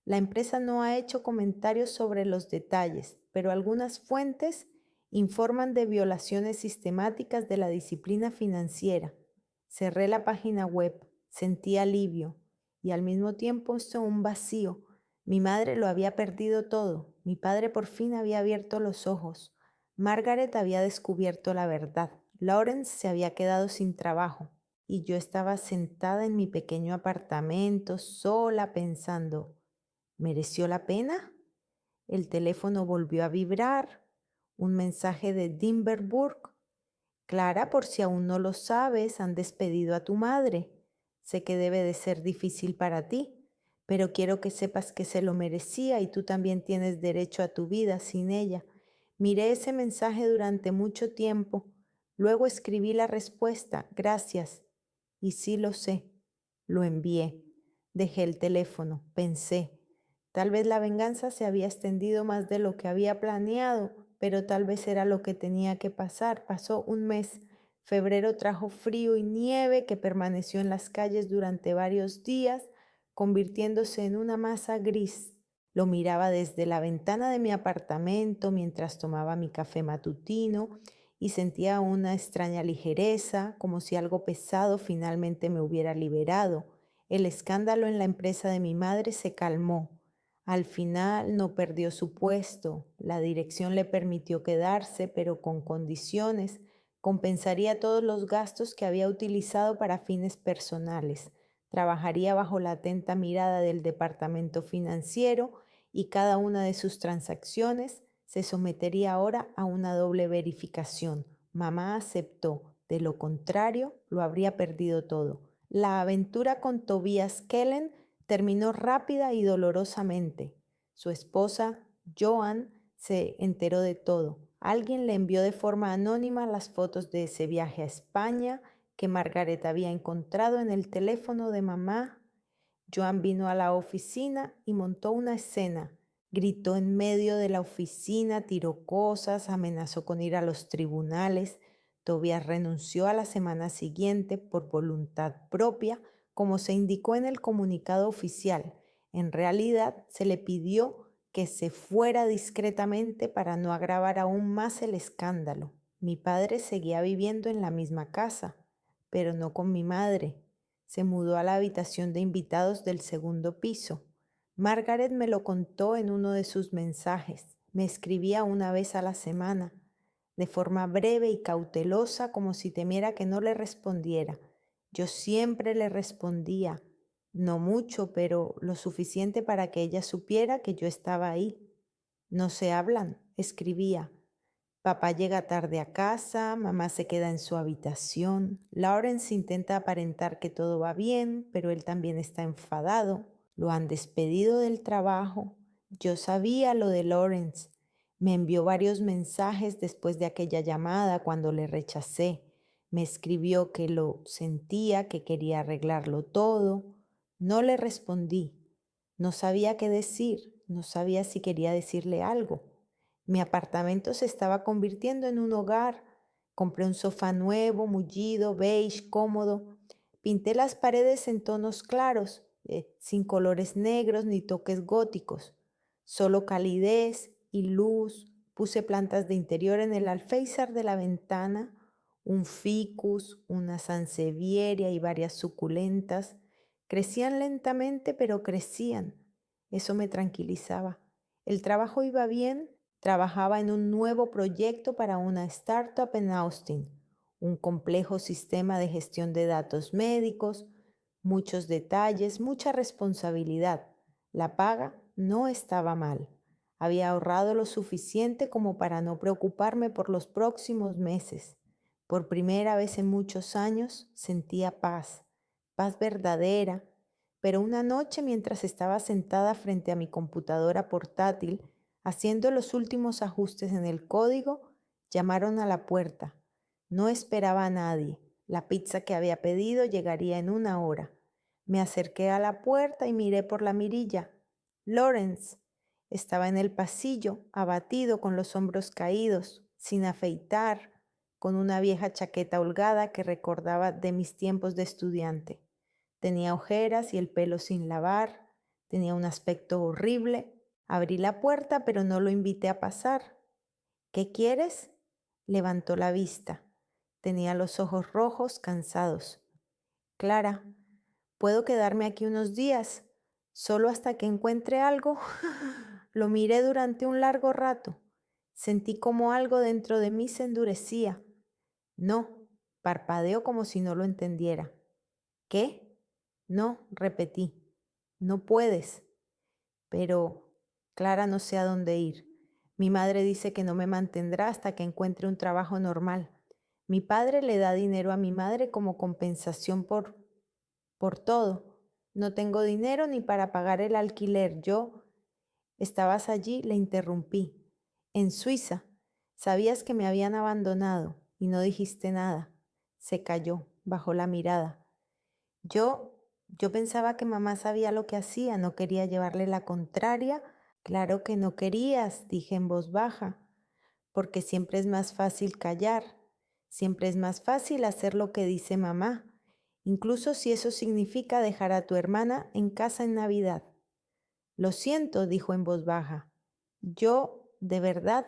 la empresa no ha hecho comentarios sobre los detalles, pero algunas fuentes informan de violaciones sistemáticas de la disciplina financiera. Cerré la página web, sentí alivio y al mismo tiempo un vacío. Mi madre lo había perdido todo, mi padre por fin había abierto los ojos. Margaret había descubierto la verdad. Lawrence se había quedado sin trabajo y yo estaba sentada en mi pequeño apartamento, sola, pensando, ¿mereció la pena? El teléfono volvió a vibrar. Un mensaje de Dimberburg. Clara, por si aún no lo sabes, han despedido a tu madre. Sé que debe de ser difícil para ti, pero quiero que sepas que se lo merecía y tú también tienes derecho a tu vida sin ella. Miré ese mensaje durante mucho tiempo. Luego escribí la respuesta, gracias. Y sí lo sé. Lo envié. Dejé el teléfono. Pensé. Tal vez la venganza se había extendido más de lo que había planeado, pero tal vez era lo que tenía que pasar. Pasó un mes. Febrero trajo frío y nieve que permaneció en las calles durante varios días, convirtiéndose en una masa gris. Lo miraba desde la ventana de mi apartamento mientras tomaba mi café matutino y sentía una extraña ligereza, como si algo pesado finalmente me hubiera liberado. El escándalo en la empresa de mi madre se calmó. Al final no perdió su puesto. La dirección le permitió quedarse, pero con condiciones. Compensaría todos los gastos que había utilizado para fines personales. Trabajaría bajo la atenta mirada del departamento financiero y cada una de sus transacciones se sometería ahora a una doble verificación. Mamá aceptó, de lo contrario lo habría perdido todo. La aventura con Tobias Kellen terminó rápida y dolorosamente. Su esposa, Joan, se enteró de todo. Alguien le envió de forma anónima las fotos de ese viaje a España que Margaret había encontrado en el teléfono de mamá. Joan vino a la oficina y montó una escena. Gritó en medio de la oficina, tiró cosas, amenazó con ir a los tribunales. Tobias renunció a la semana siguiente por voluntad propia, como se indicó en el comunicado oficial. En realidad, se le pidió que se fuera discretamente para no agravar aún más el escándalo. Mi padre seguía viviendo en la misma casa, pero no con mi madre. Se mudó a la habitación de invitados del segundo piso. Margaret me lo contó en uno de sus mensajes. Me escribía una vez a la semana, de forma breve y cautelosa, como si temiera que no le respondiera. Yo siempre le respondía, no mucho, pero lo suficiente para que ella supiera que yo estaba ahí. No se hablan, escribía. Papá llega tarde a casa, mamá se queda en su habitación. Lawrence intenta aparentar que todo va bien, pero él también está enfadado. Lo han despedido del trabajo. Yo sabía lo de Lawrence. Me envió varios mensajes después de aquella llamada cuando le rechacé. Me escribió que lo sentía, que quería arreglarlo todo. No le respondí. No sabía qué decir. No sabía si quería decirle algo. Mi apartamento se estaba convirtiendo en un hogar. Compré un sofá nuevo, mullido, beige, cómodo. Pinté las paredes en tonos claros, sin colores negros ni toques góticos. Solo calidez y luz. Puse plantas de interior en el alféizar de la ventana, un ficus, una sansevieria y varias suculentas. Crecían lentamente, pero crecían. Eso me tranquilizaba. El trabajo iba bien. Trabajaba en un nuevo proyecto para una startup en Austin, un complejo sistema de gestión de datos médicos, muchos detalles, mucha responsabilidad. La paga no estaba mal. Había ahorrado lo suficiente como para no preocuparme por los próximos meses. Por primera vez en muchos años sentía paz, paz verdadera, pero una noche mientras estaba sentada frente a mi computadora portátil, haciendo los últimos ajustes en el código, llamaron a la puerta. No esperaba a nadie. La pizza que había pedido llegaría en una hora. Me acerqué a la puerta y miré por la mirilla. Lawrence estaba en el pasillo, abatido, con los hombros caídos, sin afeitar, con una vieja chaqueta holgada que recordaba de mis tiempos de estudiante. Tenía ojeras y el pelo sin lavar, tenía un aspecto horrible. Abrí la puerta, pero no lo invité a pasar. ¿Qué quieres? Levantó la vista. Tenía los ojos rojos, cansados. Clara, ¿puedo quedarme aquí unos días? ¿Solo hasta que encuentre algo? Lo miré durante un largo rato. Sentí como algo dentro de mí se endurecía. No, parpadeó como si no lo entendiera. ¿Qué? No, repetí. No puedes. Pero, Clara, no sé a dónde ir. Mi madre dice que no me mantendrá hasta que encuentre un trabajo normal. Mi padre le da dinero a mi madre como compensación por todo. No tengo dinero ni para pagar el alquiler. Estabas allí, le interrumpí. En Suiza. Sabías que me habían abandonado y no dijiste nada. Se calló, bajó la mirada. Yo pensaba que mamá sabía lo que hacía, no quería llevarle la contraria. Claro que no querías, dije en voz baja, porque siempre es más fácil callar, siempre es más fácil hacer lo que dice mamá, incluso si eso significa dejar a tu hermana en casa en Navidad. Lo siento, dijo en voz baja. Yo, de verdad,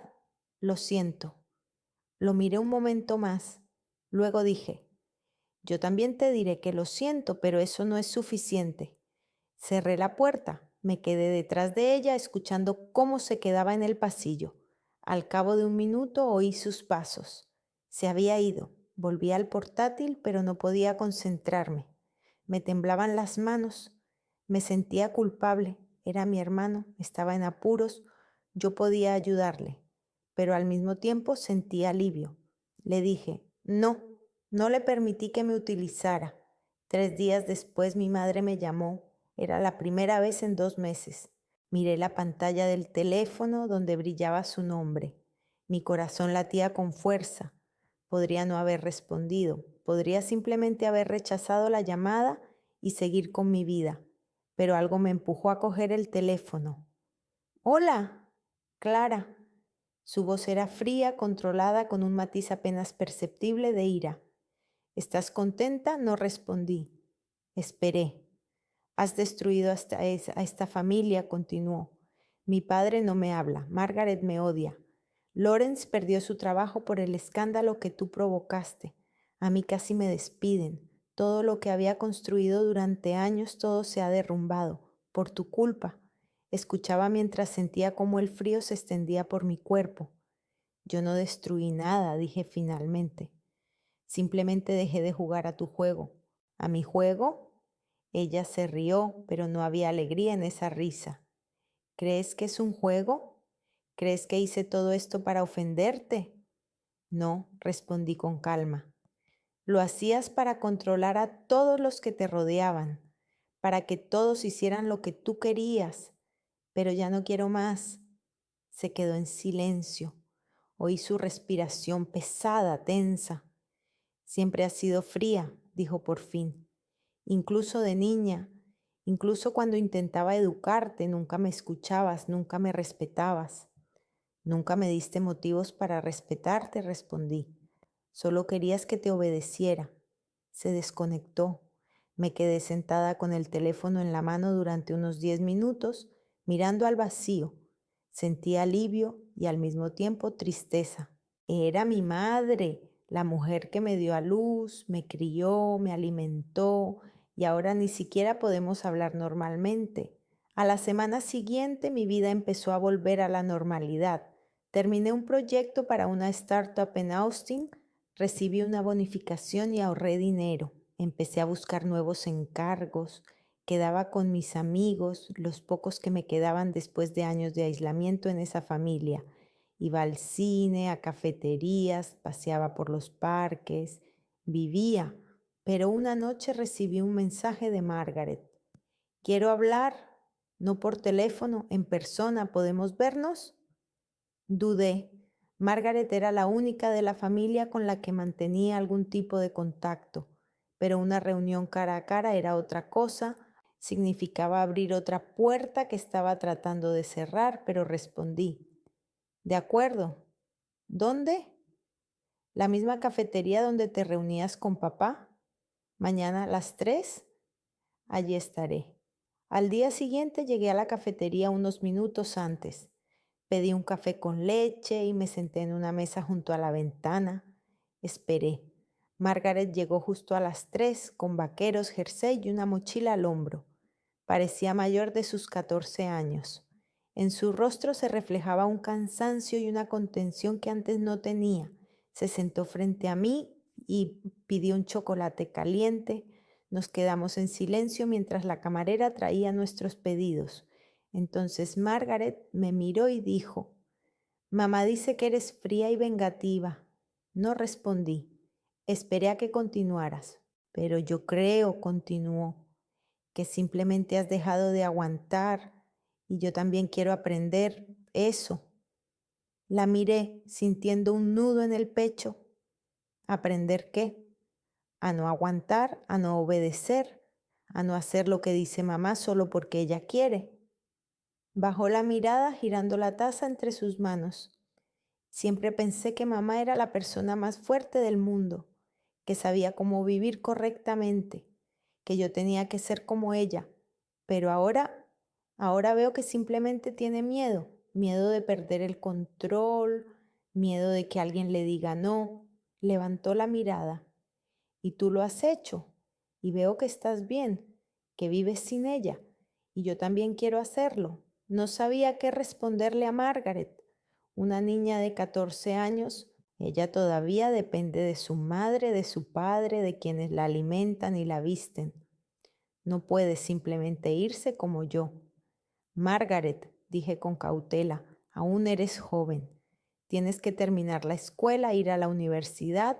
lo siento. Lo miré un momento más. Luego dije, yo también te diré que lo siento, pero eso no es suficiente. Cerré la puerta, me quedé detrás de ella escuchando cómo se quedaba en el pasillo. Al cabo de un minuto oí sus pasos. Se había ido. Volví al portátil, pero no podía concentrarme. Me temblaban las manos. Me sentía culpable. Era mi hermano, estaba en apuros. Yo podía ayudarle, pero al mismo tiempo sentí alivio. Le dije, no, no le permití que me utilizara. 3 días después mi madre me llamó. Era la primera vez en 2 meses. Miré la pantalla del teléfono donde brillaba su nombre. Mi corazón latía con fuerza. Podría no haber respondido. Podría simplemente haber rechazado la llamada y seguir con mi vida. Pero algo me empujó a coger el teléfono. Hola, Clara. Su voz era fría, controlada, con un matiz apenas perceptible de ira. ¿Estás contenta? No respondí. Esperé. Has destruido a esta familia, continuó. Mi padre no me habla. Margaret me odia. Lawrence perdió su trabajo por el escándalo que tú provocaste. A mí casi me despiden. Todo lo que había construido durante años, todo se ha derrumbado. Por tu culpa. Escuchaba mientras sentía cómo el frío se extendía por mi cuerpo. Yo no destruí nada, dije finalmente. Simplemente dejé de jugar a tu juego. ¿A mi juego? Ella se rió, pero no había alegría en esa risa. ¿Crees que es un juego? ¿Crees que hice todo esto para ofenderte? No, respondí con calma. Lo hacías para controlar a todos los que te rodeaban, para que todos hicieran lo que tú querías, pero ya no quiero más. Se quedó en silencio. Oí su respiración pesada, tensa. Siempre has sido fría, dijo por fin. Incluso de niña, incluso cuando intentaba educarte, nunca me escuchabas, nunca me respetabas. Nunca me diste motivos para respetarte, respondí. Solo querías que te obedeciera. Se desconectó. Me quedé sentada con el teléfono en la mano durante unos 10 minutos, mirando al vacío. Sentí alivio y al mismo tiempo tristeza. Era mi madre, la mujer que me dio a luz, me crió, me alimentó, y ahora ni siquiera podemos hablar normalmente. A la semana siguiente mi vida empezó a volver a la normalidad. Terminé un proyecto para una startup en Austin, recibí una bonificación y ahorré dinero. Empecé a buscar nuevos encargos, quedaba con mis amigos, los pocos que me quedaban después de años de aislamiento en esa familia. Iba al cine, a cafeterías, paseaba por los parques, vivía. Pero una noche recibí un mensaje de Margaret. Quiero hablar, no por teléfono, en persona, ¿podemos vernos? Dudé. Margaret era la única de la familia con la que mantenía algún tipo de contacto, pero una reunión cara a cara era otra cosa, significaba abrir otra puerta que estaba tratando de cerrar, pero respondí. De acuerdo. ¿Dónde? La misma cafetería donde te reunías con papá. Mañana a las 3. Allí estaré. Al día siguiente llegué a la cafetería unos minutos antes. Pedí un café con leche y me senté en una mesa junto a la ventana. Esperé. Margaret llegó justo a las 3 con vaqueros, jersey y una mochila al hombro. Parecía mayor de sus 14 años. En su rostro se reflejaba un cansancio y una contención que antes no tenía. Se sentó frente a mí y pidió un chocolate caliente. Nos quedamos en silencio mientras la camarera traía nuestros pedidos. Entonces Margaret me miró y dijo, «Mamá dice que eres fría y vengativa». No respondí. Esperé a que continuaras. «Pero yo creo», continuó, «que simplemente has dejado de aguantar y yo también quiero aprender eso». La miré sintiendo un nudo en el pecho. ¿Aprender qué? A no aguantar, a no obedecer, a no hacer lo que dice mamá solo porque ella quiere. Bajó la mirada girando la taza entre sus manos. Siempre pensé que mamá era la persona más fuerte del mundo, que sabía cómo vivir correctamente, que yo tenía que ser como ella, pero ahora veo que simplemente tiene miedo, miedo de perder el control, miedo de que alguien le diga no. Levantó la mirada. Y tú lo has hecho, y veo que estás bien, que vives sin ella, y yo también quiero hacerlo. No sabía qué responderle a Margaret, una niña de 14 años. Ella todavía depende de su madre, de su padre, de quienes la alimentan y la visten. No puede simplemente irse como yo. Margaret, dije con cautela, aún eres joven. Tienes que terminar la escuela, ir a la universidad.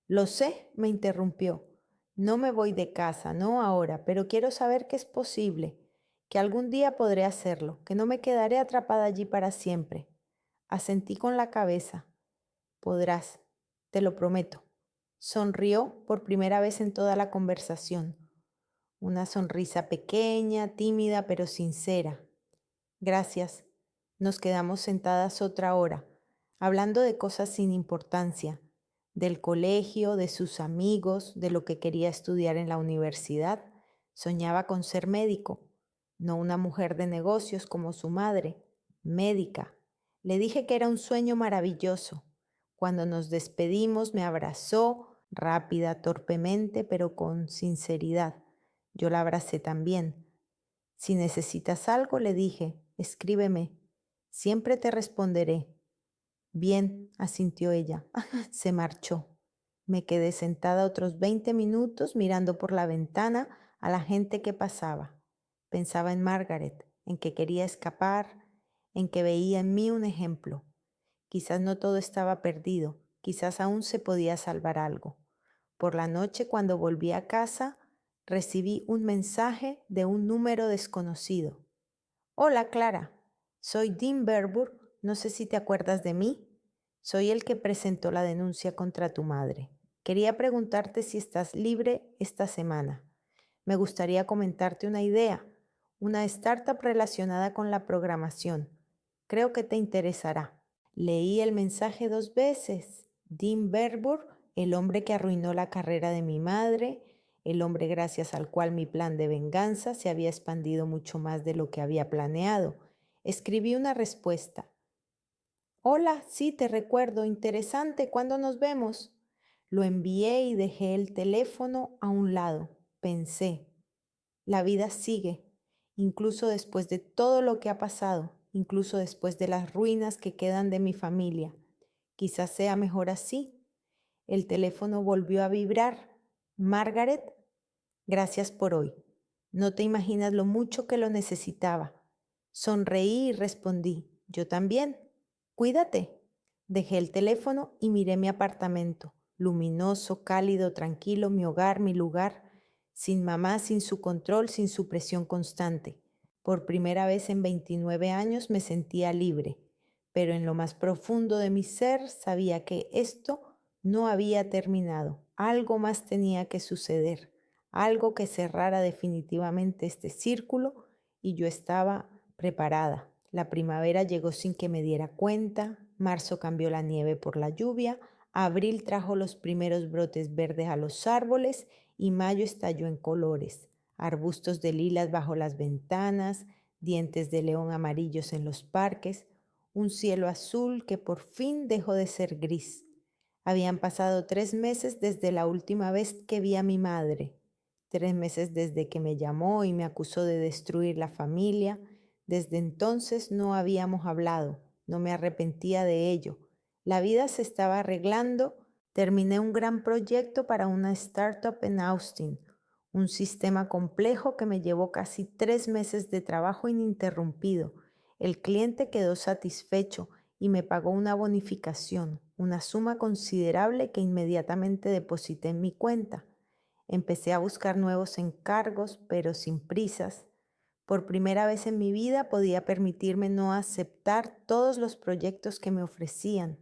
Lo sé, me interrumpió. No me voy de casa, no ahora, pero quiero saber que es posible, que algún día podré hacerlo, que no me quedaré atrapada allí para siempre. Asentí con la cabeza. Podrás, te lo prometo. Sonrió por primera vez en toda la conversación. Una sonrisa pequeña, tímida, pero sincera. Gracias. Nos quedamos sentadas otra hora, hablando de cosas sin importancia, del colegio, de sus amigos, de lo que quería estudiar en la universidad. Soñaba con ser médico, no una mujer de negocios como su madre, médica. Le dije que era un sueño maravilloso. Cuando nos despedimos me abrazó, rápida, torpemente, pero con sinceridad. Yo la abracé también. Si necesitas algo, le dije, escríbeme. Siempre te responderé. Bien, asintió ella. Se marchó. Me quedé sentada otros 20 minutos mirando por la ventana a la gente que pasaba. Pensaba en Margaret, en que quería escapar, en que veía en mí un ejemplo. Quizás no todo estaba perdido, quizás aún se podía salvar algo. Por la noche, cuando volví a casa, recibí un mensaje de un número desconocido. Hola Clara, soy Dean Barbour, no sé si te acuerdas de mí. Soy el que presentó la denuncia contra tu madre. Quería preguntarte si estás libre esta semana. Me gustaría comentarte una idea, una startup relacionada con la programación. Creo que te interesará. Leí el mensaje 2 veces. Dean Barbour, el hombre que arruinó la carrera de mi madre, el hombre gracias al cual mi plan de venganza se había expandido mucho más de lo que había planeado. Escribí una respuesta. Hola, sí, te recuerdo, interesante, ¿cuándo nos vemos? Lo envié y dejé el teléfono a un lado. Pensé, la vida sigue, incluso después de todo lo que ha pasado, incluso después de las ruinas que quedan de mi familia. Quizás sea mejor así. El teléfono volvió a vibrar. Margaret, gracias por hoy. No te imaginas lo mucho que lo necesitaba. Sonreí y respondí, yo también. Cuídate. Dejé el teléfono y miré mi apartamento, luminoso, cálido, tranquilo, mi hogar, mi lugar, sin mamá, sin su control, sin su presión constante. Por primera vez en 29 años me sentía libre, pero en lo más profundo de mi ser sabía que esto no había terminado. Algo más tenía que suceder, algo que cerrara definitivamente este círculo y yo estaba preparada. La primavera llegó sin que me diera cuenta, marzo cambió la nieve por la lluvia, abril trajo los primeros brotes verdes a los árboles y mayo estalló en colores, arbustos de lilas bajo las ventanas, dientes de león amarillos en los parques, un cielo azul que por fin dejó de ser gris. Habían pasado 3 meses desde la última vez que vi a mi madre, 3 meses desde que me llamó y me acusó de destruir la familia. Desde entonces no habíamos hablado, no me arrepentía de ello. La vida se estaba arreglando. Terminé un gran proyecto para una startup en Austin, un sistema complejo que me llevó casi 3 meses de trabajo ininterrumpido. El cliente quedó satisfecho y me pagó una bonificación, una suma considerable que inmediatamente deposité en mi cuenta. Empecé a buscar nuevos encargos, pero sin prisas. Por primera vez en mi vida podía permitirme no aceptar todos los proyectos que me ofrecían.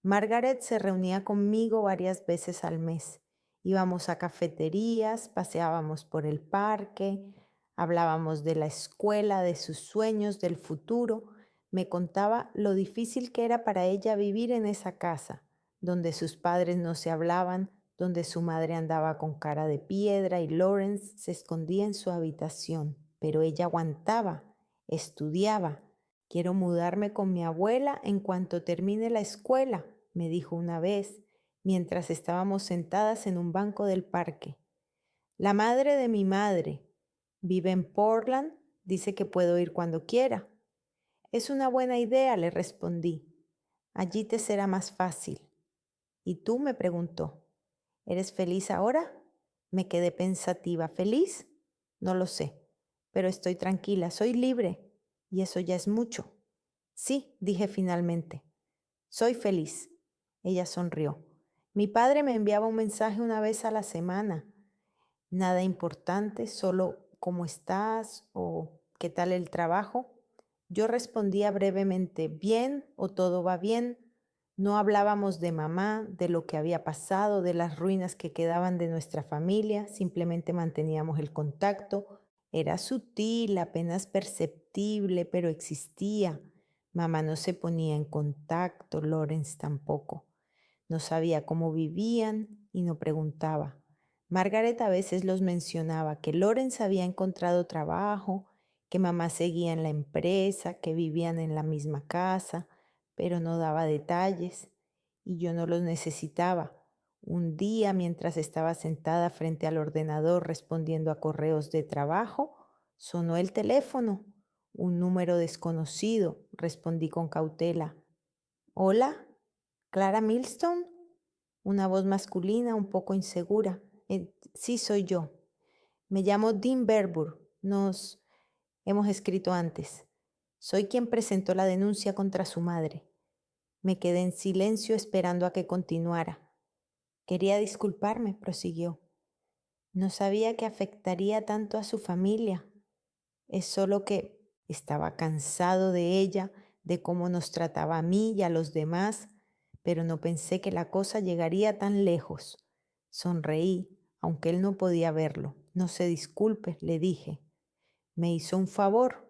Margaret se reunía conmigo varias veces al mes. Íbamos a cafeterías, paseábamos por el parque, hablábamos de la escuela, de sus sueños, del futuro. Me contaba lo difícil que era para ella vivir en esa casa, donde sus padres no se hablaban, donde su madre andaba con cara de piedra y Lawrence se escondía en su habitación. Pero ella aguantaba, estudiaba. Quiero mudarme con mi abuela en cuanto termine la escuela, me dijo una vez, mientras estábamos sentadas en un banco del parque. La madre de mi madre vive en Portland, dice que puedo ir cuando quiera. Es una buena idea, le respondí. Allí te será más fácil. ¿Y tú?, me preguntó. ¿Eres feliz ahora? Me quedé pensativa. ¿Feliz? No lo sé, pero estoy tranquila, soy libre, y eso ya es mucho. Sí, dije finalmente, soy feliz. Ella sonrió. Mi padre me enviaba un mensaje una vez a la semana. Nada importante, solo ¿cómo estás? O ¿qué tal el trabajo? Yo respondía brevemente, bien o todo va bien. No hablábamos de mamá, de lo que había pasado, de las ruinas que quedaban de nuestra familia, simplemente manteníamos el contacto. Era sutil, apenas perceptible, pero existía. Mamá no se ponía en contacto, Lawrence tampoco. No sabía cómo vivían y no preguntaba. Margaret a veces los mencionaba, que Lawrence había encontrado trabajo, que mamá seguía en la empresa, que vivían en la misma casa, pero no daba detalles y yo no los necesitaba. Un día, mientras estaba sentada frente al ordenador respondiendo a correos de trabajo, sonó el teléfono. Un número desconocido, respondí con cautela. ¿Hola? ¿Clara Milstone? Una voz masculina un poco insegura. Sí, soy yo. Me llamo Dean Barbour. Nos hemos escrito antes. Soy quien presentó la denuncia contra su madre. Me quedé en silencio esperando a que continuara. Quería disculparme, prosiguió. No sabía que afectaría tanto a su familia. Es solo que estaba cansado de ella, de cómo nos trataba a mí y a los demás, pero no pensé que la cosa llegaría tan lejos. Sonreí, aunque él no podía verlo. No se disculpe, le dije. Me hizo un favor.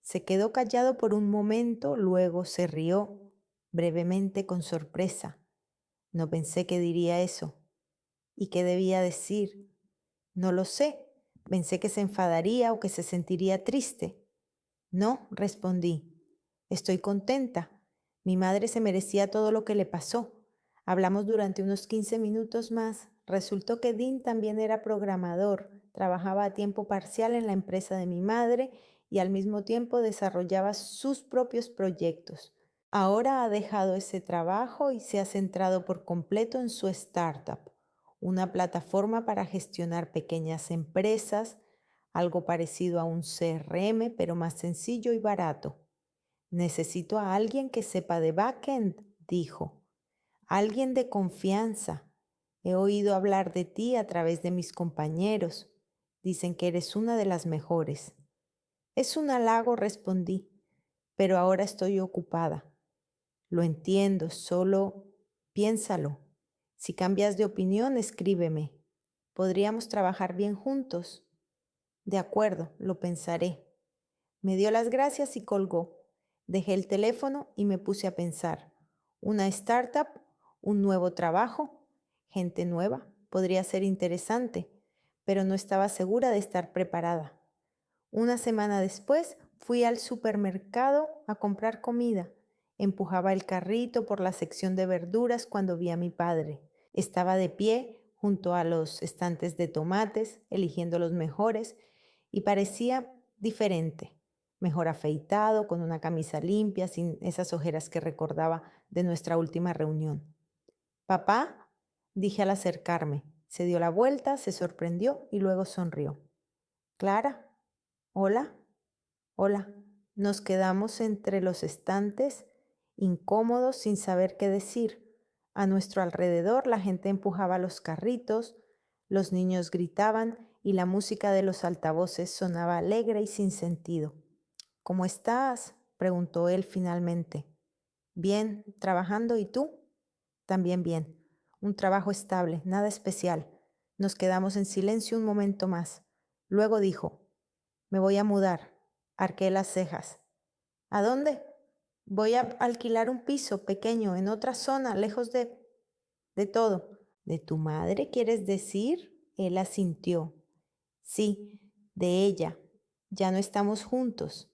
Se quedó callado por un momento, luego se rió, brevemente con sorpresa. No pensé que diría eso. ¿Y qué debía decir? No lo sé. Pensé que se enfadaría o que se sentiría triste. No, respondí. Estoy contenta. Mi madre se merecía todo lo que le pasó. Hablamos durante unos 15 minutos más. Resultó que Dean también era programador, trabajaba a tiempo parcial en la empresa de mi madre y al mismo tiempo desarrollaba sus propios proyectos. Ahora ha dejado ese trabajo y se ha centrado por completo en su startup, una plataforma para gestionar pequeñas empresas, algo parecido a un CRM, pero más sencillo y barato. Necesito a alguien que sepa de backend, dijo. Alguien de confianza. He oído hablar de ti a través de mis compañeros. Dicen que eres una de las mejores. Es un halago, respondí, pero ahora estoy ocupada. Lo entiendo, solo piénsalo. Si cambias de opinión, escríbeme. ¿Podríamos trabajar bien juntos? De acuerdo, lo pensaré. Me dio las gracias y colgó. Dejé el teléfono y me puse a pensar. Una startup, un nuevo trabajo, gente nueva, podría ser interesante, pero no estaba segura de estar preparada. Una semana después fui al supermercado a comprar comida. Empujaba el carrito por la sección de verduras cuando vi a mi padre. Estaba de pie junto a los estantes de tomates, eligiendo los mejores, y parecía diferente, mejor afeitado, con una camisa limpia, sin esas ojeras que recordaba de nuestra última reunión. «Papá», dije al acercarme. Se dio la vuelta, se sorprendió y luego sonrió. «Clara, hola». Hola, nos quedamos entre los estantes, incómodos sin saber qué decir. A nuestro alrededor la gente empujaba los carritos, los niños gritaban y la música de los altavoces sonaba alegre y sin sentido. «¿Cómo estás?», preguntó él finalmente. «Bien, trabajando, ¿y tú?». «También bien. Un trabajo estable, nada especial». Nos quedamos en silencio un momento más. Luego dijo: «Me voy a mudar». Arqué las cejas. «¿A dónde?». «Voy a alquilar un piso pequeño en otra zona, lejos de todo». «¿De tu madre, quieres decir?». Él asintió. «Sí, de ella. Ya no estamos juntos.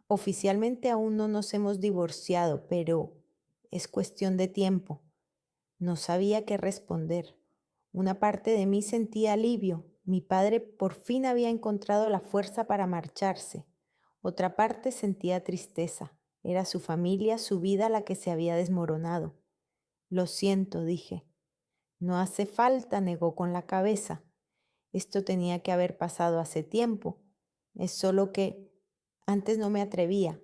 Oficialmente aún no nos hemos divorciado, pero es cuestión de tiempo». No sabía qué responder. Una parte de mí sentía alivio. Mi padre por fin había encontrado la fuerza para marcharse. Otra parte sentía tristeza. Era su familia, su vida la que se había desmoronado. «Lo siento», dije. «No hace falta», negó con la cabeza. «Esto tenía que haber pasado hace tiempo. Es solo que antes no me atrevía».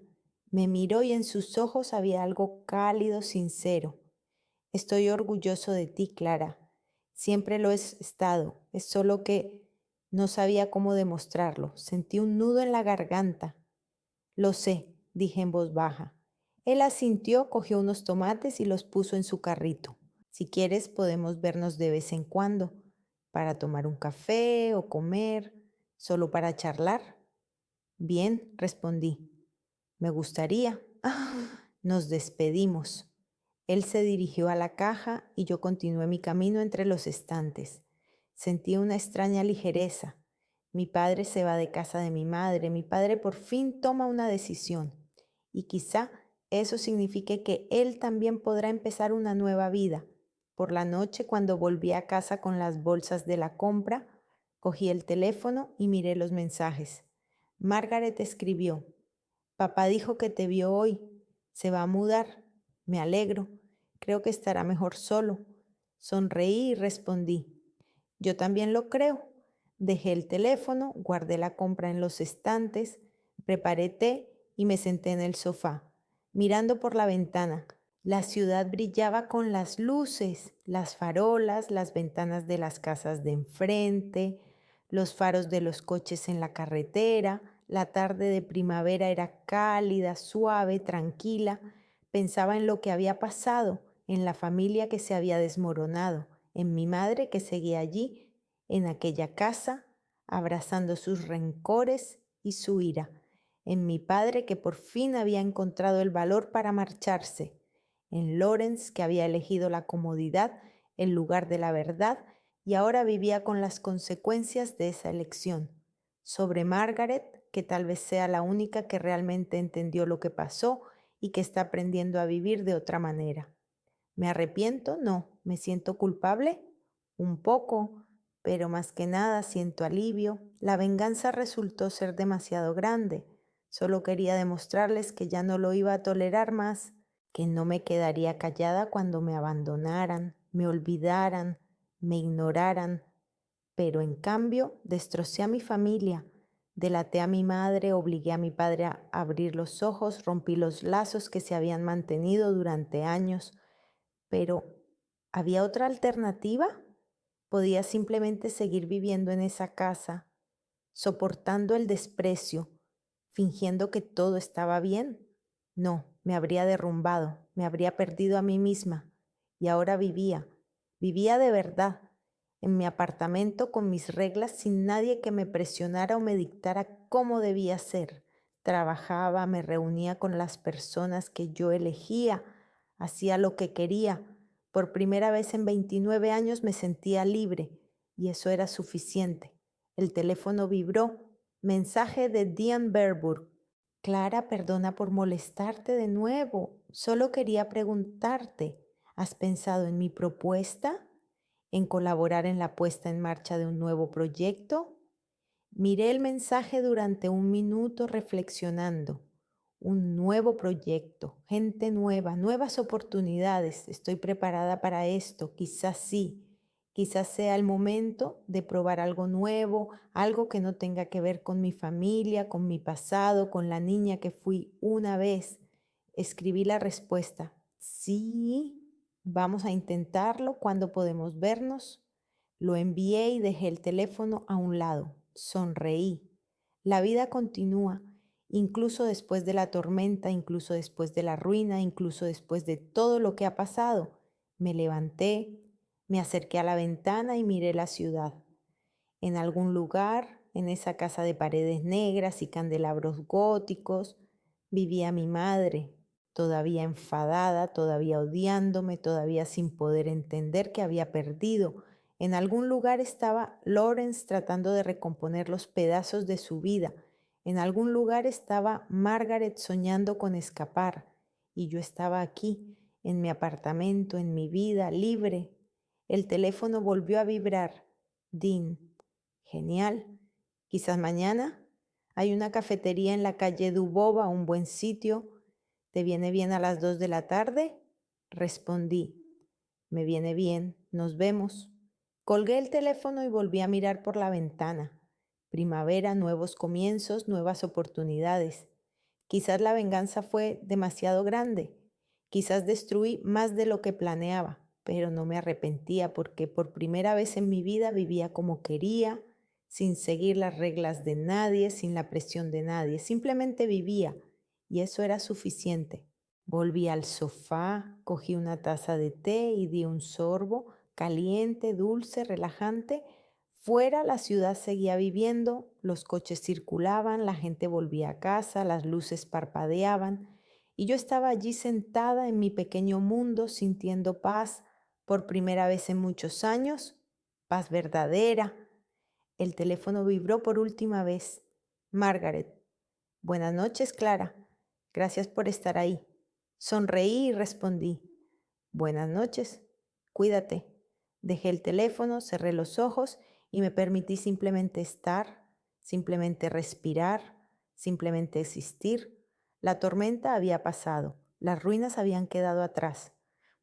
Me miró y en sus ojos había algo cálido, sincero. «Estoy orgulloso de ti, Clara. Siempre lo he estado. Es solo que no sabía cómo demostrarlo. Sentí un nudo en la garganta». «Lo sé», dije en voz baja. Él asintió, cogió unos tomates y los puso en su carrito. «Si quieres, podemos vernos de vez en cuando, para tomar un café o comer, solo para charlar». «Bien», respondí. «Me gustaría». Nos despedimos. Él se dirigió a la caja y yo continué mi camino entre los estantes. Sentí una extraña ligereza. Mi padre se va de casa de mi madre, mi padre por fin toma una decisión. Y quizá eso signifique que él también podrá empezar una nueva vida. Por la noche, cuando volví a casa con las bolsas de la compra, cogí el teléfono y miré los mensajes. Margaret escribió: «Papá dijo que te vio hoy. Se va a mudar. Me alegro. Creo que estará mejor solo». Sonreí y respondí: «Yo también lo creo». Dejé el teléfono, guardé la compra en los estantes, preparé té y me senté en el sofá, mirando por la ventana. La ciudad brillaba con las luces, las farolas, las ventanas de las casas de enfrente, los faros de los coches en la carretera. La tarde de primavera era cálida, suave, tranquila. Pensaba en lo que había pasado, en la familia que se había desmoronado, en mi madre que seguía allí, en aquella casa, abrazando sus rencores y su ira, en mi padre que por fin había encontrado el valor para marcharse, en Lawrence que había elegido la comodidad en lugar de la verdad y ahora vivía con las consecuencias de esa elección, sobre Margaret, que tal vez sea la única que realmente entendió lo que pasó y que está aprendiendo a vivir de otra manera. ¿Me arrepiento? No. ¿Me siento culpable? Un poco, pero más que nada siento alivio. La venganza resultó ser demasiado grande. Solo quería demostrarles que ya no lo iba a tolerar más, que no me quedaría callada cuando me abandonaran, me olvidaran, me ignoraran. Pero en cambio destrocé a mi familia, delaté a mi madre, obligué a mi padre a abrir los ojos, rompí los lazos que se habían mantenido durante años. Pero, ¿había otra alternativa? Podía simplemente seguir viviendo en esa casa, soportando el desprecio, fingiendo que todo estaba bien. No, me habría derrumbado, me habría perdido a mí misma. Y ahora vivía de verdad, en mi apartamento con mis reglas sin nadie que me presionara o me dictara cómo debía ser. Trabajaba, me reunía con las personas que yo elegía, hacía lo que quería. Por primera vez en 29 años me sentía libre y eso era suficiente. El teléfono vibró. Mensaje de Diane Verburg. Clara, perdona por molestarte de nuevo. Solo quería preguntarte, ¿has pensado en mi propuesta? ¿En colaborar en la puesta en marcha de un nuevo proyecto? Miré el mensaje durante un minuto reflexionando. Un nuevo proyecto, gente nueva, nuevas oportunidades. Estoy preparada para esto, quizás sí. Quizás sea el momento de probar algo nuevo, algo que no tenga que ver con mi familia, con mi pasado, con la niña que fui una vez. Escribí la respuesta. Sí, vamos a intentarlo. ¿Cuándo podemos vernos? Lo envié y dejé el teléfono a un lado. Sonreí. La vida continúa, incluso después de la tormenta, incluso después de la ruina, incluso después de todo lo que ha pasado. Me levanté, me acerqué a la ventana y miré la ciudad. En algún lugar, en esa casa de paredes negras y candelabros góticos, vivía mi madre, todavía enfadada, todavía odiándome, todavía sin poder entender que había perdido. En algún lugar estaba Lawrence tratando de recomponer los pedazos de su vida. En algún lugar estaba Margaret soñando con escapar. Y yo estaba aquí, en mi apartamento, en mi vida, libre. El teléfono volvió a vibrar. Dean. Genial. Quizás mañana. Hay una cafetería en la calle Dubova, un buen sitio. ¿Te viene bien a las 2 de la tarde? Respondí. Me viene bien. Nos vemos. Colgué el teléfono y volví a mirar por la ventana. Primavera, nuevos comienzos, nuevas oportunidades. Quizás la venganza fue demasiado grande. Quizás destruí más de lo que planeaba, pero no me arrepentía porque por primera vez en mi vida vivía como quería, sin seguir las reglas de nadie, sin la presión de nadie. Simplemente vivía y eso era suficiente. Volví al sofá, cogí una taza de té y di un sorbo, caliente, dulce, relajante. Fuera la ciudad seguía viviendo, los coches circulaban, la gente volvía a casa, las luces parpadeaban y yo estaba allí sentada en mi pequeño mundo sintiendo paz por primera vez en muchos años, paz verdadera. El teléfono vibró por última vez. Margaret. Buenas noches, Clara. Gracias por estar ahí. Sonreí y respondí. Buenas noches. Cuídate. Dejé el teléfono, cerré los ojos y me permití simplemente estar, simplemente respirar, simplemente existir. La tormenta había pasado, las ruinas habían quedado atrás.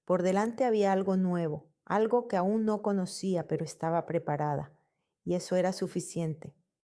Por delante había algo nuevo, algo que aún no conocía, pero estaba preparada. Y eso era suficiente.